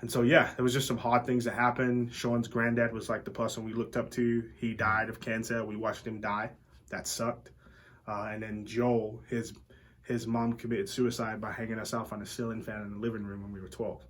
And so, yeah, there was just some hard things that happened. Sean's granddad was like the person we looked up to. He died of cancer. We watched him die. That sucked. And then Joel, his mom committed suicide by hanging herself on a ceiling fan in the living room when we were 12.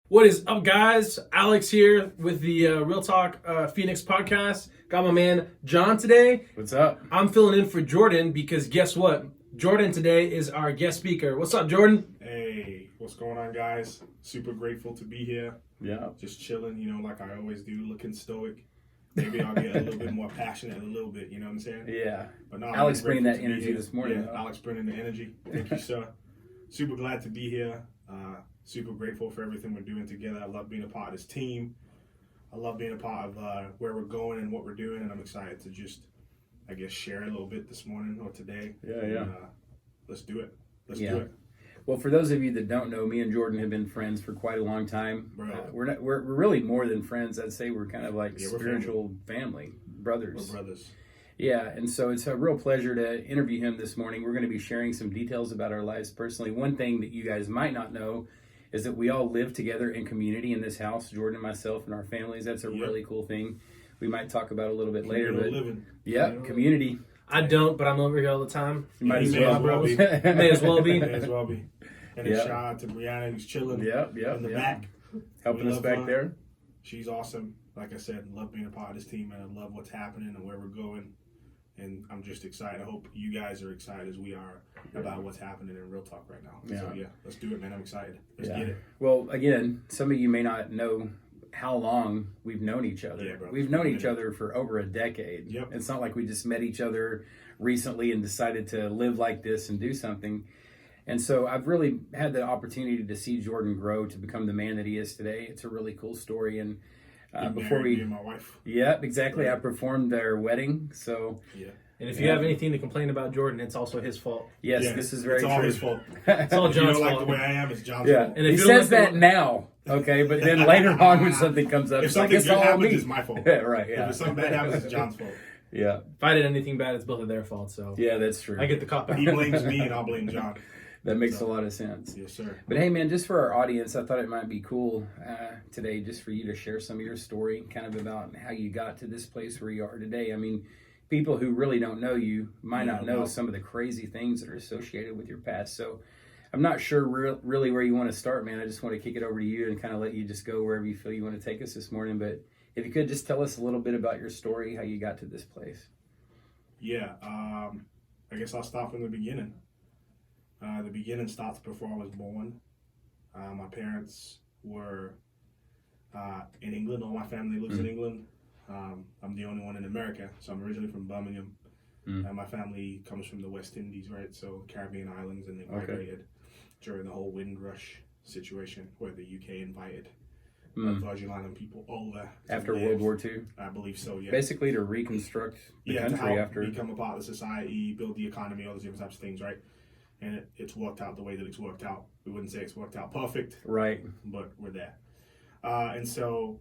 What is up, guys? Alex here with the Real Talk Phoenix podcast. Got my man John today. What's up? I'm filling in for Jordan because guess what? Jordan today is our guest speaker. What's up, Jordan? Hey, what's going on, guys? Super grateful to be here. Yeah. Just chilling, like I always do, looking stoic. Maybe I'll get a little bit more passionate a little bit, you know what I'm saying? Yeah. But no, Alex I'm bringing grateful that to be energy here. this morning. Yeah, Alex bringing the energy. Thank you, sir. Super glad to be here. Super grateful for everything we're doing together. I love being a part of this team. I love being a part of where we're going and what we're doing, and I'm excited to just, I guess, share a little bit this morning or today. Yeah. And, let's do it. Let's do it. Well, for those of you that don't know, me and Jordan have been friends for quite a long time. Bro. We're really more than friends. I'd say we're kind of like we're spiritual family, brothers. We're brothers. Yeah, and so it's a real pleasure to interview him this morning. We're going to be sharing some details about our lives personally. One thing that you guys might not know is that we all live together in community in this house, Jordan and myself and our families. That's a really cool thing. We might talk about a little bit later, but living. Community. I don't, but I'm over here all the time. Might as well be. May as well be. May as well be. And a shout out to Brianna, who's chilling in the back. Helping us back there. She's awesome. Like I said, love being a part of this team, and I love what's happening and where we're going. And I'm just excited. I hope you guys are excited as we are about what's happening in Real Talk right now. Yeah. So, let's do it, man. I'm excited. Let's get it. Well, again, some of you may not know how long we've known each other. Yeah, bro. We've known each other for over a decade. Yep. It's not like we just met each other recently and decided to live like this and do something. And so I've really had the opportunity to see Jordan grow to become the man that he is today. It's a really cool story. And before me and my wife. Yeah, exactly. Right. I performed their wedding. So And if you have anything to complain about Jordan, it's also his fault. Yes, this is very true. It's all his fault. It's all John's fault. If you don't like the way I am, it's John's fault. And he says that now, okay, but then later on when something comes up, if something good happens, it's my fault. Right, If something bad happens, it's John's fault. Yeah. If I did anything bad, it's both of their fault. So yeah, that's true. I get the cop out. He blames me, and I'll blame John. That makes a lot of sense. Yes, sir. But hey, man, just for our audience, I thought it might be cool today just for you to share some of your story, kind of about how you got to this place where you are today. I mean, people who really don't know you might not know some of the crazy things that are associated with your past. So I'm not sure really where you want to start, man. I just want to kick it over to you and kind of let you just go wherever you feel you want to take us this morning. But if you could just tell us a little bit about your story, how you got to this place. Yeah, I guess I'll start from the beginning. The beginning starts before I was born. My parents were in England. All my family lives in England. I'm the only one in America, so I'm originally from Birmingham. My family comes from the West Indies, right? So Caribbean islands, and they migrated during the whole Windrush situation where the UK invited Virgin Island people over. After World War II? I believe so, yeah. Basically to reconstruct the country to help after. become a part of the society, build the economy, all those different types of things, right? And it's worked out the way that it's worked out. We wouldn't say it's worked out perfect. Right. But we're there. And so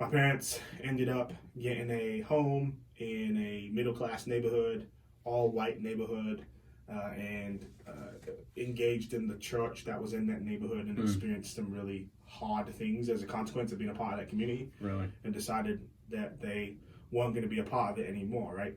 my parents ended up getting a home in a middle-class neighborhood, all-white neighborhood, and engaged in the church that was in that neighborhood and experienced some really hard things as a consequence of being a part of that community. Really? And decided that they weren't going to be a part of it anymore, right?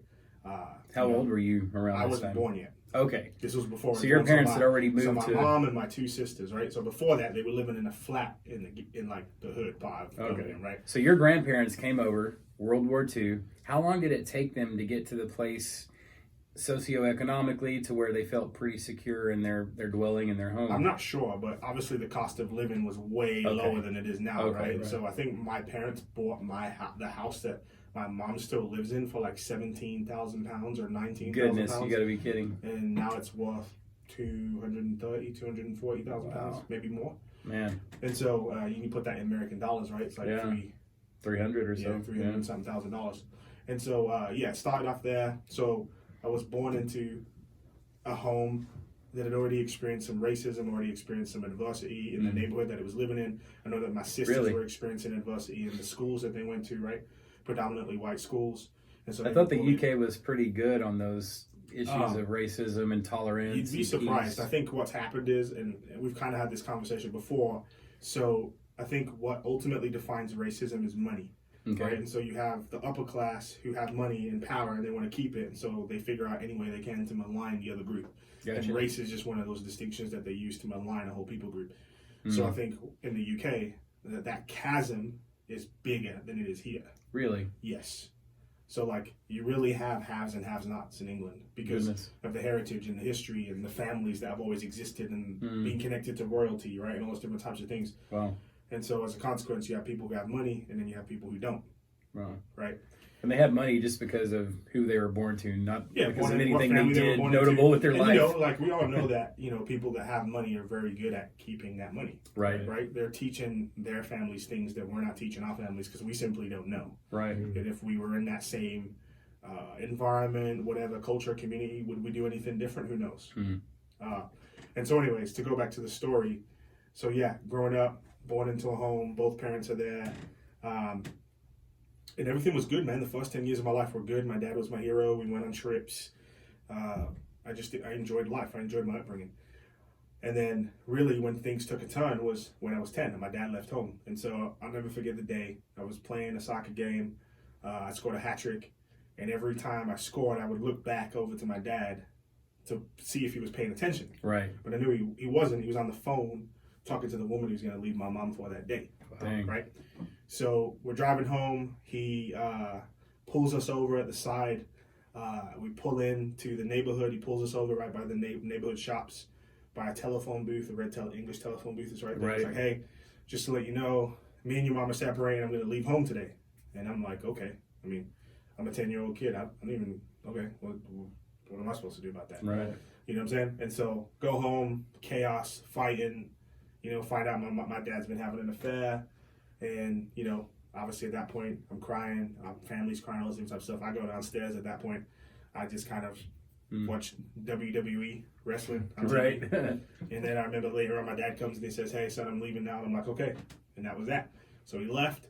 How old were you around I this time? wasn't born yet. Okay. This was before. So your parents had already moved to. So my mom and my two sisters, right? So before that, they were living in a flat in like the hood part of Birmingham, right? So your grandparents came over, World War II. How long did it take them to get to the place socioeconomically to where they felt pretty secure in their dwelling in their home? I'm not sure, but obviously the cost of living was way lower than it is now, right? So I think my parents bought the house that my mom still lives in for like £17,000 or £19,000. Goodness, you got to be kidding. And now it's worth £240,000, maybe more. Man. And so you can put that in American dollars, right? It's like 300 or so. 300 something $1,000. And so it started off there. So I was born into a home that had already experienced some racism, already experienced some adversity in the neighborhood that it was living in. I know that my sisters were experiencing adversity in the schools that they went to, right? Predominantly white schools. And so I thought the UK was pretty good on those issues of racism and tolerance. You'd be surprised. I think what's happened is, and we've kind of had this conversation before, so I think what ultimately defines racism is money. Okay. Right? And so you have the upper class who have money and power and they want to keep it, and so they figure out any way they can to malign the other group. Gotcha. And race is just one of those distinctions that they use to malign a whole people group. So I think in the UK, that chasm is bigger than it is here. Really? Yes. So like you really have haves and have-nots in England because of the heritage and the history and the families that have always existed and being connected to royalty, right? And all those different types of things. Wow. And so as a consequence, you have people who have money and then you have people who don't. Wow. Right? And they have money just because of who they were born to, not because of anything they did were notable with their and, life. You know, like we all know that, you know, people that have money are very good at keeping that money. Right. Right? They're teaching their families things that we're not teaching our families because we simply don't know. Right. And if we were in that same environment, whatever culture, community, would we do anything different? Who knows? And so anyways, to go back to the story. So yeah, growing up, born into a home, both parents are there. And everything was good, man. The first 10 years of my life were good. My dad was my hero. We went on trips. I enjoyed life. I enjoyed my upbringing. And then really when things took a turn was when I was 10 and my dad left home. And so I'll never forget the day. I was playing a soccer game. I scored a hat trick. And every time I scored, I would look back over to my dad to see if he was paying attention. Right. But I knew he wasn't. He was on the phone talking to the woman he was going to leave my mom for that day. Dang. Right? So we're driving home. He pulls us over at the side. We pull into the neighborhood. He pulls us over right by the neighborhood shops, by a telephone booth, a red English telephone booth is right there. Right. He's like, hey, just to let you know, me and your mom are separating. I'm going to leave home today. And I'm like, okay. I mean, I'm a 10-year-old kid. I don't even, okay, what am I supposed to do about that? Right. You know what I'm saying? And so go home, chaos, fighting, you know, find out my dad's been having an affair. And, you know, obviously at that point, I'm crying. Our family's crying, all this type of stuff. I go downstairs at that point. I just kind of watch WWE wrestling. Right. And then I remember later on, my dad comes and he says, hey, son, I'm leaving now. And I'm like, okay. And that was that. So he left.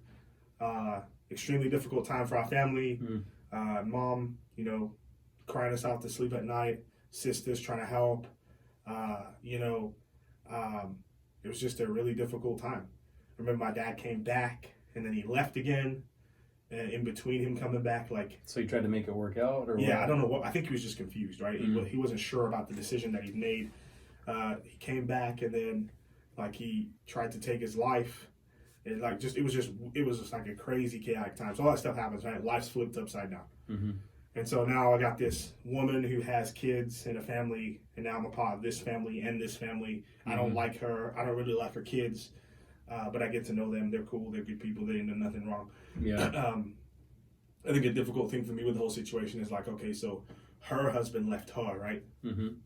Extremely difficult time for our family. Mom, you know, crying us out to sleep at night. Sisters trying to help. You know, it was just a really difficult time. I remember my dad came back and then he left again. And in between him coming back, like... So he tried to make it work out? Or yeah, what? I don't know what... I think he was just confused, right? He wasn't sure about the decision that he'd made. He came back and then, like, he tried to take his life. And, like, it was just like a crazy, chaotic time. So all that stuff happens, right? Life's flipped upside down. And so now I got this woman who has kids and a family, and now I'm a part of this family and this family. I don't like her. I don't really like her kids. But I get to know them. They're cool. They're good people. They didn't do nothing wrong. Yeah. I think a difficult thing for me with the whole situation is like, okay, so her husband left her, right?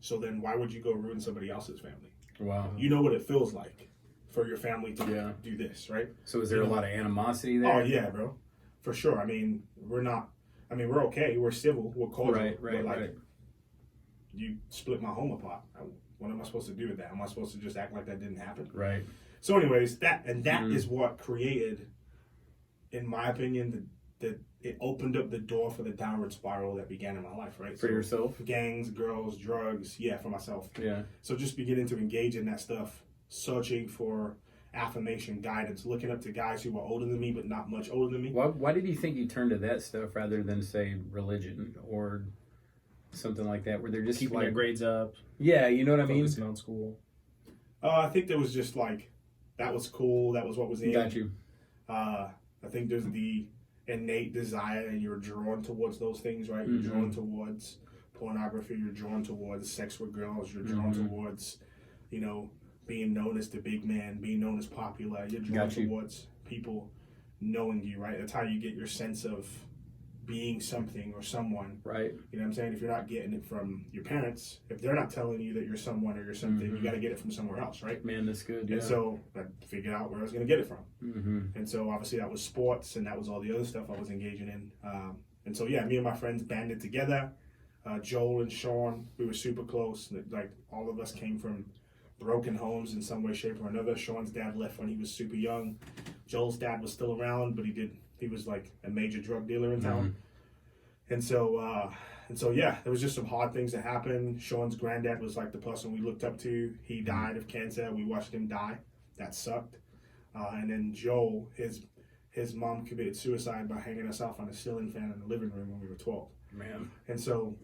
So then why would you go ruin somebody else's family? Wow. You know what it feels like for your family to do this, right? So is there a lot of animosity there? Oh, yeah, bro. For sure. I mean, we're okay. We're civil. We're cordial. Right. But like, you split my home apart. What am I supposed to do with that? Am I supposed to just act like that didn't happen? Right. So anyways, that is what created, in my opinion, that it opened up the door for the downward spiral that began in my life, right? For yourself? Gangs, girls, drugs, for myself. Yeah. So just beginning to engage in that stuff, searching for affirmation, guidance, looking up to guys who were older than me but not much older than me. Why did you think you turned to that stuff rather than, say, religion or something like that, where they're just keeping like... their grades up. Yeah, you know what I mean? Focusing on school. I think there was just like, that was cool, that was what was in. Got you. I think there's the innate desire and you're drawn towards those things, right? You're drawn towards pornography, you're drawn towards sex with girls, you're drawn towards, you know, being known as the big man, being known as popular. You're drawn towards people knowing you, right? That's how you get your sense of being something or someone. Right. You know what I'm saying? If you're not getting it from your parents, if they're not telling you that you're someone or you're something, you got to get it from somewhere else, right? Man, that's good, yeah. And so I figured out where I was going to get it from. And so obviously that was sports and that was all the other stuff I was engaging in. And so, yeah, me and my friends banded together. Joel and Sean, we were super close. Like, all of us came from broken homes in some way, shape, or another. Sean's dad left when he was super young. Joel's dad was still around, but he was like a major drug dealer in town. And so yeah, there was just some hard things that happened. Sean's granddad was like the person we looked up to. He died of cancer. We watched him die. That sucked. And then Joel, his mom committed suicide by hanging herself on a ceiling fan in the living room when we were 12. Man. And so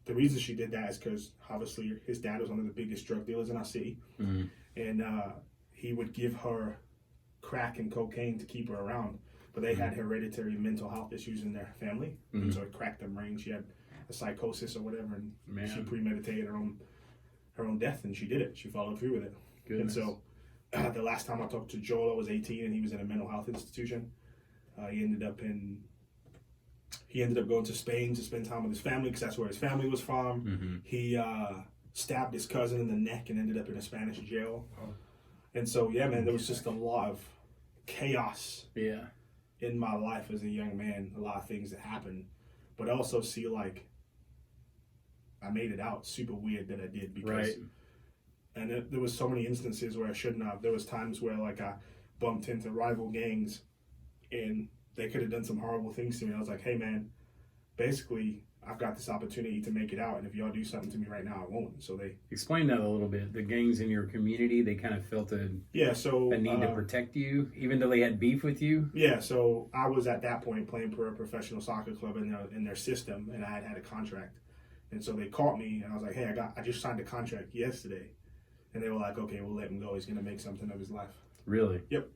the reason she did that is because obviously his dad was one of the biggest drug dealers in our city. Mm-hmm. And he would give her crack and cocaine to keep her around. But they had hereditary mental health issues in their family. Mm-hmm. And so it cracked her brain. She had a psychosis or whatever. And Man. she premeditated her own death. And she did it. She followed through with it. Goodness. And so the last time I talked to Joel, I was 18 and he was in a mental health institution. He ended up going to Spain to spend time with his family because that's where his family was from. Mm-hmm. He stabbed his cousin in the neck and ended up in a Spanish jail. Oh. And so, yeah, man, there was just a lot of chaos Yeah. in my life as a young man, a lot of things that happened. But I also see, like, I made it out. Super weird that I did because... Right. And there was so many instances where I shouldn't have. There was times where, like, I bumped into rival gangs and they could have done some horrible things to me. I was like, hey, man, basically, I've got this opportunity to make it out. And if y'all do something to me right now, I won't. So they... Explain that a little bit. The gangs in your community, they kind of felt a need to protect you, even though they had beef with you? Yeah, so I was at that point playing for a professional soccer club in their system, and I had a contract. And so they caught me, and I was like, hey, I just signed a contract yesterday. And they were like, okay, we'll let him go. He's going to make something of his life. Really? Yep.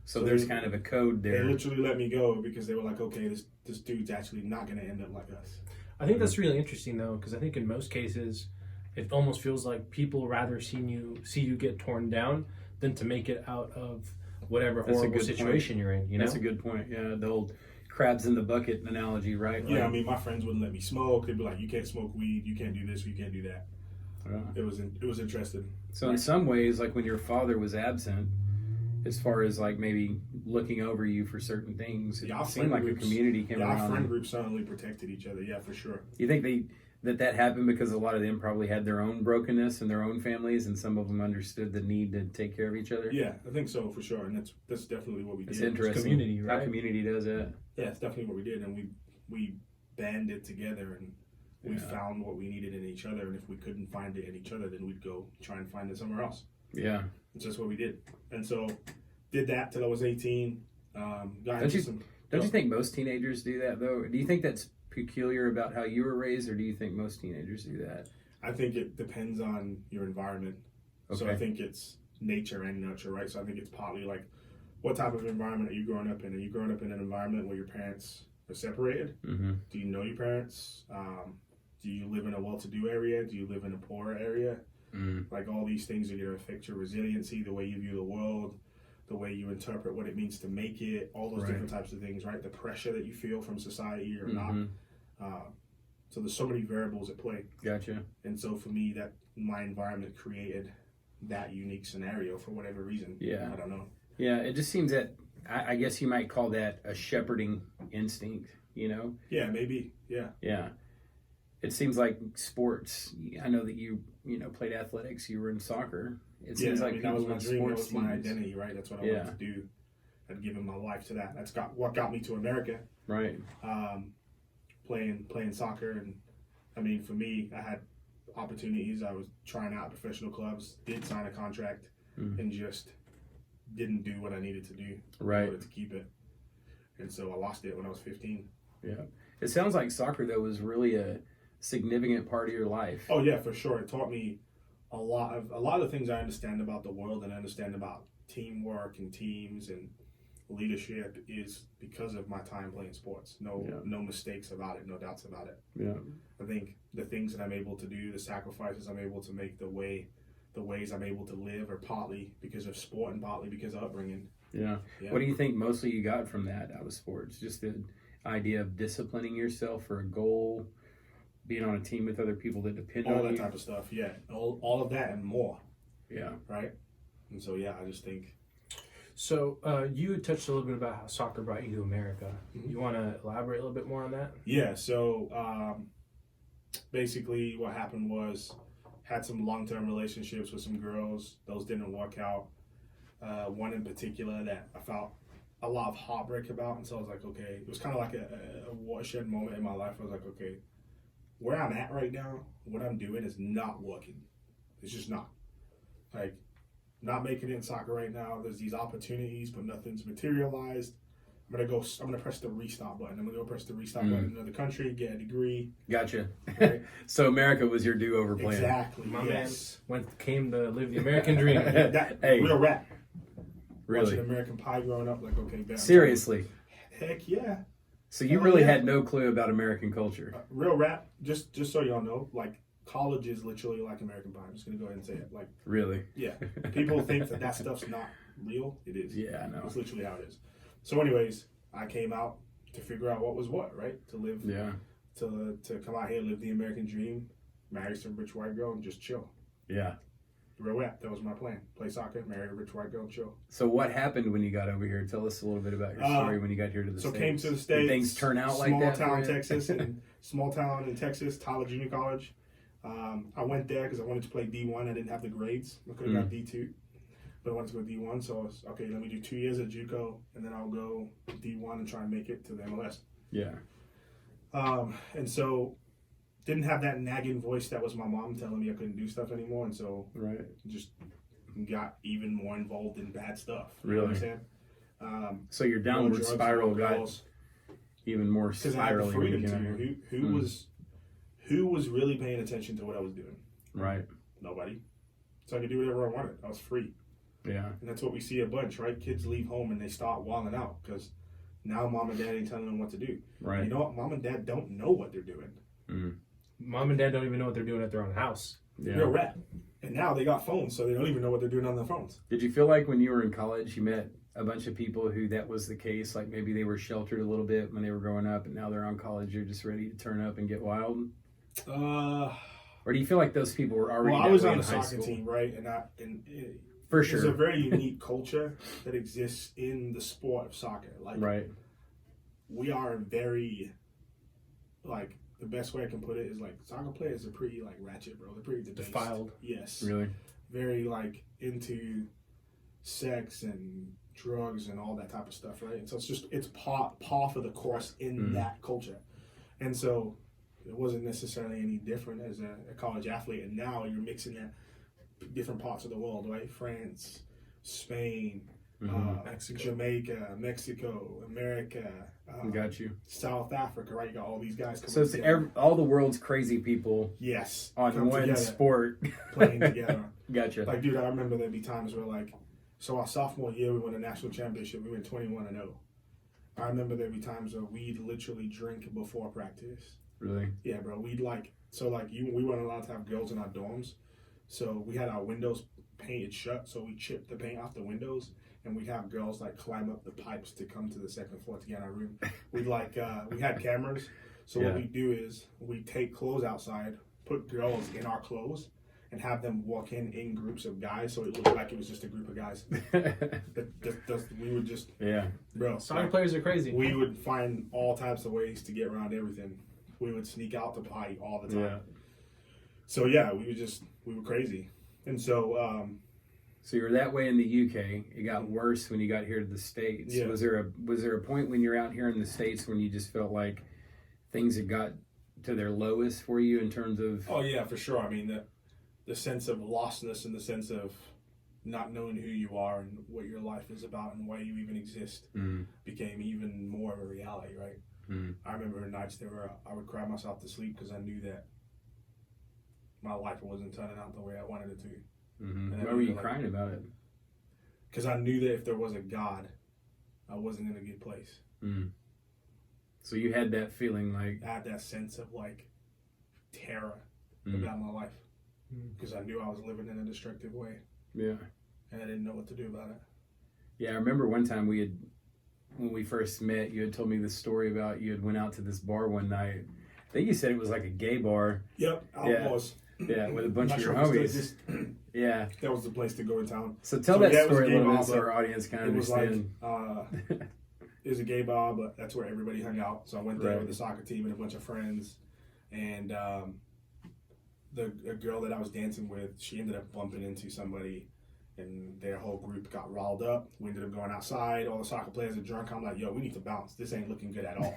So there's kind of a code there. They literally let me go because they were like, okay, this dude's actually not going to end up like us. I think that's really interesting, though, because I think in most cases, it almost feels like people rather see you get torn down than to make it out of whatever horrible situation you're in. You know? That's a good point. Yeah, the old crabs in the bucket analogy, right? Yeah, I mean, my friends wouldn't let me smoke. They'd be like, you can't smoke weed, you can't do this, you can't do that. It was interesting. So in some ways, like when your father was absent, as far as like maybe looking over you for certain things, it seemed like a community came around. Our friend group certainly protected each other. Yeah, for sure. You think that happened because a lot of them probably had their own brokenness in their own families, and some of them understood the need to take care of each other? Yeah, I think so for sure, and that's definitely what we did. It's interesting. It's community, right? How community does that. Yeah, it's definitely what we did, and we banded together and we found what we needed in each other, and if we couldn't find it in each other, then we'd go try and find it somewhere else. Yeah, it's just what we did, and so did that till I was 18. Don't you think most teenagers do that though? Do you think that's peculiar about how you were raised, or do you think most teenagers do that? I think it depends on your environment. Okay. So I think it's nature and nurture, right? So I think it's partly like, what type of environment are you growing up in? Are you growing up in an environment where your parents are separated? Mm-hmm. Do you know your parents? Do you live in a well-to-do area? Do you live in a poor area? Mm-hmm. Like all these things are going to affect your resiliency, the way you view the world, the way you interpret what it means to make it, all those different types of things, right? The pressure that you feel from society or not. So there's so many variables at play. Gotcha. And so for me, that my environment created that unique scenario for whatever reason. Yeah. I don't know. Yeah, it just seems that, I guess you might call that a shepherding instinct, you know? Yeah, maybe. Yeah. Yeah. It seems like sports, I know that you played athletics, you were in soccer. It seems like that was my dream, that was my teams. identity, right? That's what I wanted to do. I'd given my life to that. That's what got me to America. Right. Playing soccer, and I mean, for me, I had opportunities. I was trying out professional clubs, did sign a contract, and just didn't do what I needed to do in order to keep it. And so I lost it when I was 15. Yeah. It sounds like soccer, though, was really a significant part of your life. Oh, yeah, for sure. It taught me a lot of the things I understand about the world and I understand about teamwork and teams and leadership is because of my time playing sports. No mistakes about it, no doubts about it. Yeah. I think the things that I'm able to do, the sacrifices I'm able to make, the ways I'm able to live are partly because of sport and partly because of upbringing. Yeah. What do you think mostly you got from that out of sports? Just the idea of disciplining yourself for a goal, being on a team with other people that depend on you? All that type of stuff, yeah. All of that and more. Yeah. Right? And so, yeah, I just think... So you touched a little bit about how soccer brought you to America. Mm-hmm. You want to elaborate a little bit more on that? Yeah, so basically what happened was had some long-term relationships with some girls. Those didn't work out. One in particular that I felt a lot of heartbreak about. And so I was like, okay, it was kind of like a watershed moment in my life. I was like, okay, where I'm at right now, what I'm doing is not working. It's just not. Like, not making it in soccer right now. There's these opportunities, but nothing's materialized. I'm gonna press the restart button. I'm gonna go press the restart button in another country, get a degree. Gotcha. Right? So America was your do-over plan. Exactly. My yes. man came to live the American dream. Hey. Real rap. Really? Watching American Pie growing up, like, okay, damn. Seriously? Heck yeah. So you really had no clue about American culture? Real rap, just so y'all know, like, college is literally like American Pie. I'm just going to go ahead and say it. Like, Really? yeah. People think that stuff's not real. It is. Yeah, I know. It's literally how it is. So anyways, I came out to figure out what was what, right? To live, to come out here, live the American dream, marry some rich white girl, and just chill. Yeah. Real rap, that was my plan. Play soccer, marry a rich white girl, and chill. So what happened when you got over here? Tell us a little bit about your story when you got here to the States. So came to the States. Did things turn out like that? Small town in Texas, Tyler Junior College. I went there because I wanted to play D1. I didn't have the grades. I could have got D2, but I wanted to go D1. So I was, okay, let me do 2 years at JUCO, and then I'll go D1 and try and make it to the MLS. Yeah. And so didn't have that nagging voice that was my mom telling me I couldn't do stuff anymore, and so just got even more involved in bad stuff. You know what I'm saying? So your downward spiral got even more because I had the spirally when you freedom came to. here. Who was really paying attention to what I was doing? Right. Nobody. So I could do whatever I wanted. I was free. Yeah. And that's what we see a bunch, right? Kids leave home and they start wilding out because now mom and dad ain't telling them what to do. Right. You know what? Mom and dad don't know what they're doing. Mom and dad don't even know what they're doing at their own house. Yeah. Real rap. And now they got phones, so they don't even know what they're doing on their phones. Did you feel like when you were in college, you met a bunch of people who that was the case? Like maybe they were sheltered a little bit when they were growing up, and now they're on college. You're just ready to turn up and get wild. Or do you feel like those people were already? Well, I was on the a soccer team, right? For sure, there's a very unique culture that exists in the sport of soccer. Like, we are very, like, the best way I can put it is like soccer players are pretty like ratchet, bro. They're pretty debased. Defiled. Yes. Really. Very like into sex and drugs and all that type of stuff, right? And so it's par for the course in that culture, and so it wasn't necessarily any different as a college athlete. And now you're mixing that different parts of the world, right? France, Spain, Mexico. Jamaica, Mexico, America, got you. South Africa, right? You got all these guys coming So it's together. all the world's crazy people. Yes, On one together, sport. playing together. Gotcha. Like, dude, I remember there'd be times where, like, so our sophomore year we won a national championship. We went 21-0. I remember there'd be times where we'd literally drink before practice. Really? Yeah, bro. We weren't allowed to have girls in our dorms, so we had our windows painted shut. So we chipped the paint off the windows, and we'd have girls like climb up the pipes to come to the second floor to get in our room. We had cameras, so what we do is we take clothes outside, put girls in our clothes, and have them walk in groups of guys, so it looked like it was just a group of guys. We would just bro. Soccer players are crazy. We would find all types of ways to get around everything. We would sneak out to party all the time. Yeah. So yeah, we were crazy, and so. So you were that way in the UK. It got worse when you got here to the States. Yeah. Was there a point when you're out here in the States when you just felt like things had got to their lowest for you in terms of? Oh yeah, for sure. I mean the sense of lostness and the sense of not knowing who you are and what your life is about and why you even exist became even more of a reality, right? I remember nights I would cry myself to sleep because I knew that my life wasn't turning out the way I wanted it to. Why were you crying about it? Because I knew that if there was a God, I wasn't in a good place. So you had that feeling like... I had that sense of like terror about my life because I knew I was living in a destructive way. Yeah. And I didn't know what to do about it. Yeah, I remember one time when we first met, you had told me this story about you had went out to this bar one night. I think you said it was like a gay bar. Yep, I was. Yeah, with a bunch of your Not sure if homies. it's Yeah. That was the place to go in town. So tell that it was story a a gay little bar, bit so our audience can It was understand. like, it was a gay bar, but that's where everybody hung out. So I went there Right. with the soccer team and a bunch of friends. And a girl that I was dancing with, she ended up bumping into somebody. and their whole group got riled up. We ended up going outside. All the soccer players are drunk. I'm like, yo, we need to bounce. This ain't looking good at all.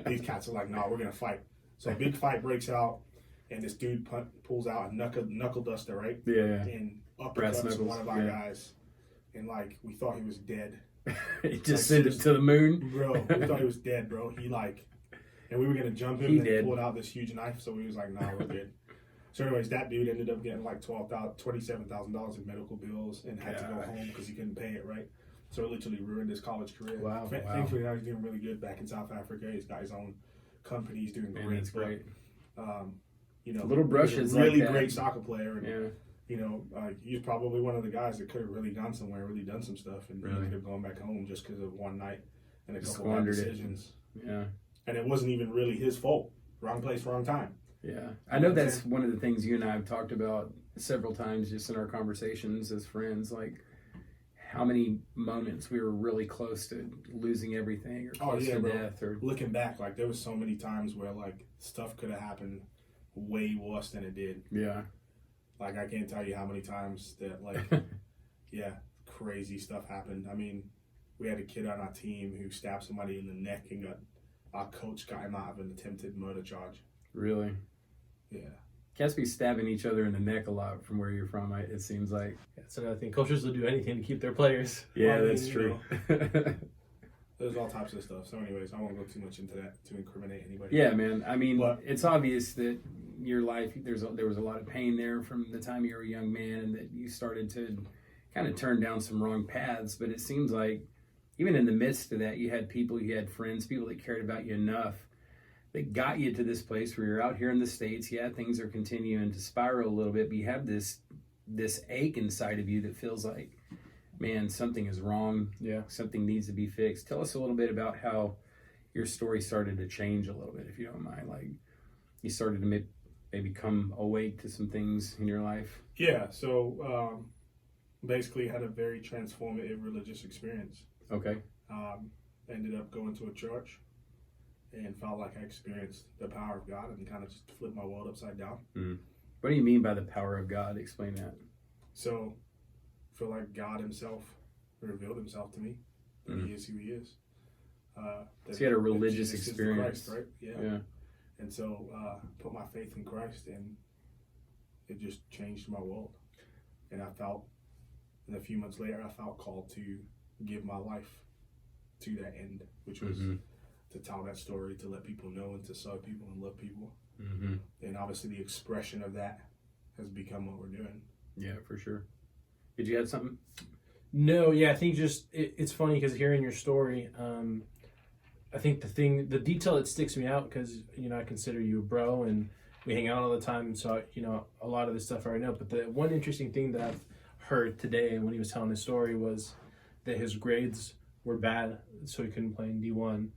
These cats are like, no, we're going to fight. So a big fight breaks out, and this dude pulls out a knuckle duster, right? Yeah. And uppercuts one of our guys. And, like, we thought he was dead. He just sent it to the moon? Bro, we thought he was dead, bro. He, like, and we were going to jump him, and he pulled out this huge knife, so we was like, nah, we're good. So anyways, that dude ended up getting like $27,000 in medical bills and had to go home because he couldn't pay it, right? So it literally ruined his college career. Wow. Thankfully, now he's doing really good back in South Africa. He's got his own company. He's doing great. That's great. You know, little brushes, really like great soccer player. And, you know, he's probably one of the guys that could have really gone somewhere, really done some stuff, and he ended up going back home just because of one night and a couple of decisions. Yeah. And it wasn't even really his fault. Wrong place, wrong time. Yeah, I know that's one of the things you and I have talked about several times just in our conversations as friends, like how many moments we were really close to losing everything or close to death. Or looking back, like there was so many times where like stuff could have happened way worse than it did. Yeah. Like I can't tell you how many times that like, crazy stuff happened. I mean, we had a kid on our team who stabbed somebody in the neck and our coach got him out of an attempted murder charge. Really? Yeah. Cats be stabbing each other in the neck a lot from where you're from, it seems like. That's another thing. Coaches will do anything to keep their players. Yeah, that's true. There's all types of stuff. So anyways, I won't go too much into that to incriminate anybody. Yeah, man. I mean, it's obvious that your life, there was a lot of pain there from the time you were a young man and that you started to kind of turn down some wrong paths. But it seems like even in the midst of that, you had people, you had friends, people that cared about you enough that got you to this place where you're out here in the States. Yeah, things are continuing to spiral a little bit, but you have this ache inside of you that feels like, man, something is wrong. Yeah. Something needs to be fixed. Tell us a little bit about how your story started to change a little bit, if you don't mind. Like, you started to maybe come awake to some things in your life. Yeah, so basically had a very transformative religious experience. Okay. Ended up going to a church and felt like I experienced the power of God and kind of just flipped my world upside down. Mm. What do you mean by the power of God? Explain that. So I feel like God himself revealed himself to me. That he is who he is. So you had a religious experience. Christ, right? Yeah. And so put my faith in Christ, and it just changed my world. And and a few months later, I felt called to give my life to that end, which was to tell that story, to let people know, and to serve people and love people. Mm-hmm. And obviously the expression of that has become what we're doing. Yeah, for sure. Did you have something? No, yeah, I think just it's funny because hearing your story, I think the detail that sticks me out, because I consider you a bro and we hang out all the time, and so a lot of this stuff I already know. But the one interesting thing that I've heard today when he was telling his story was that his grades were bad, so he couldn't play in D1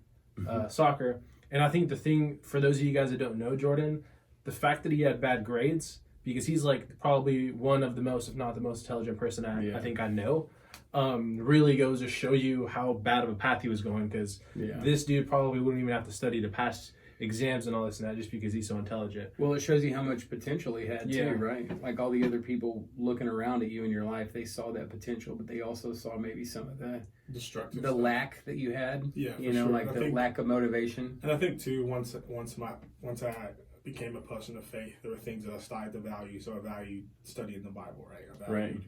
soccer. And I think the thing, for those of you guys that don't know Jordan, the fact that he had bad grades, because he's like probably one of the most, if not the most intelligent person I think I know, really goes to show you how bad of a path he was going, because this dude probably wouldn't even have to study to pass exams and all this and that just because he's so intelligent. Well, it shows you how much potential he had too, right? Like all the other people looking around at you in your life, they saw that potential, but they also saw maybe some of the destructive stuff. Lack that you had. Yeah, like the lack of motivation. And I think too, once I became a person of faith, there were things that I started to value. So I valued studying the Bible, right? I valued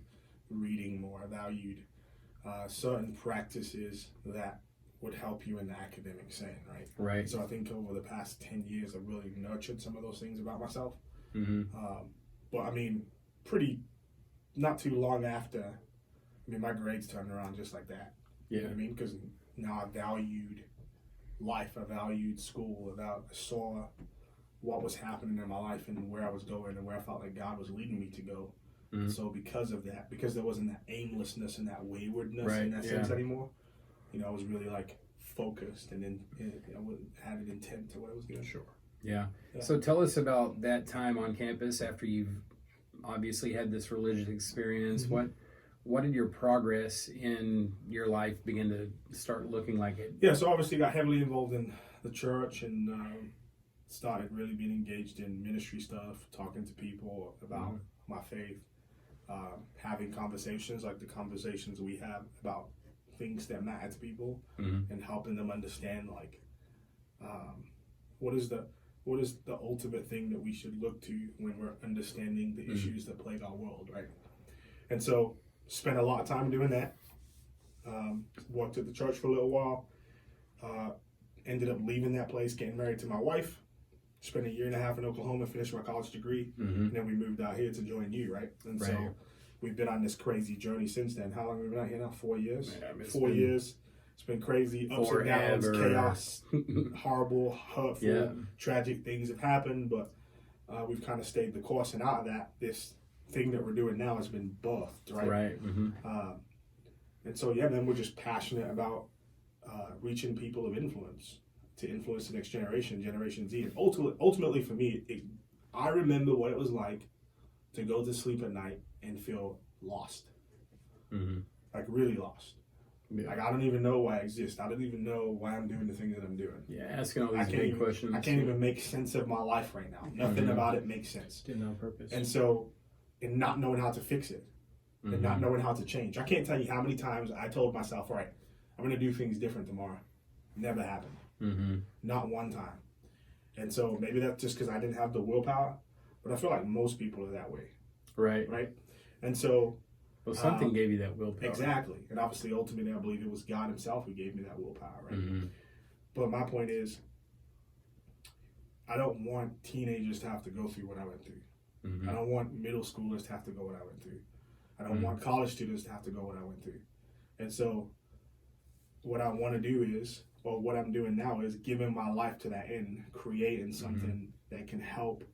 reading more. I valued certain practices that would help you in the academic setting, right? Right. So I think over the past 10 years, I've really nurtured some of those things about myself. Mm-hmm. But I mean, not too long after, my grades turned around just like that. Yeah. You know what I mean? Because now I valued life, I valued school, I saw what was happening in my life and where I was going and where I felt like God was leading me to go. Mm-hmm. So because of that, because there wasn't that aimlessness and that waywardness in that sense anymore, I was really like focused and then I had an intent to what I was doing. Sure. Yeah. So tell us about that time on campus after you've obviously had this religious experience. Mm-hmm. What did your progress in your life begin to start looking like it? Yeah, so obviously got heavily involved in the church and started really being engaged in ministry stuff, talking to people about my faith. having conversations like the conversations we have about things that matter to people, and helping them understand like what is the ultimate thing that we should look to when we're understanding the issues that plague our world, right? And so spent a lot of time doing that. Worked at the church for a little while. Ended up leaving that place, getting married to my wife. Spent a year and a half in Oklahoma, finished my college degree, and then we moved out here to join you, right? And so we've been on this crazy journey since then. How long have we been out here now? 4 years? Yeah, 4 years. It's been crazy. Ups and downs, chaos, horrible, hurtful, tragic things have happened, but we've kind of stayed the course. And out of that, this thing that we're doing now has been birthed, right? Right. And so, yeah, man, we're just passionate about reaching people of influence to influence the next generation, Generation Z. And ultimately for me, I remember what it was like to go to sleep at night and feel lost. Like really lost. Yeah. Like I don't even know why I exist. I don't even know why I'm doing the things that I'm doing. Yeah, asking all these big questions. I can't even make sense of my life right now. Nothing about it makes sense. Did it on purpose. And so, and not knowing how to fix it, and not knowing how to change. I can't tell you how many times I told myself, all right, I'm going to do things different tomorrow. Never happened. Not one time. And so maybe that's just because I didn't have the willpower, but I feel like most people are that way. Right. Right? And so... Well, something gave you that willpower. Exactly. And obviously, ultimately, I believe it was God himself who gave me that willpower, right? But my point is, I don't want teenagers to have to go through what I went through. I don't want middle schoolers to have to go what I went through. I don't want college students to have to go what I went through. And so what I want to do is, or what I'm doing now is giving my life to that end, creating something that can help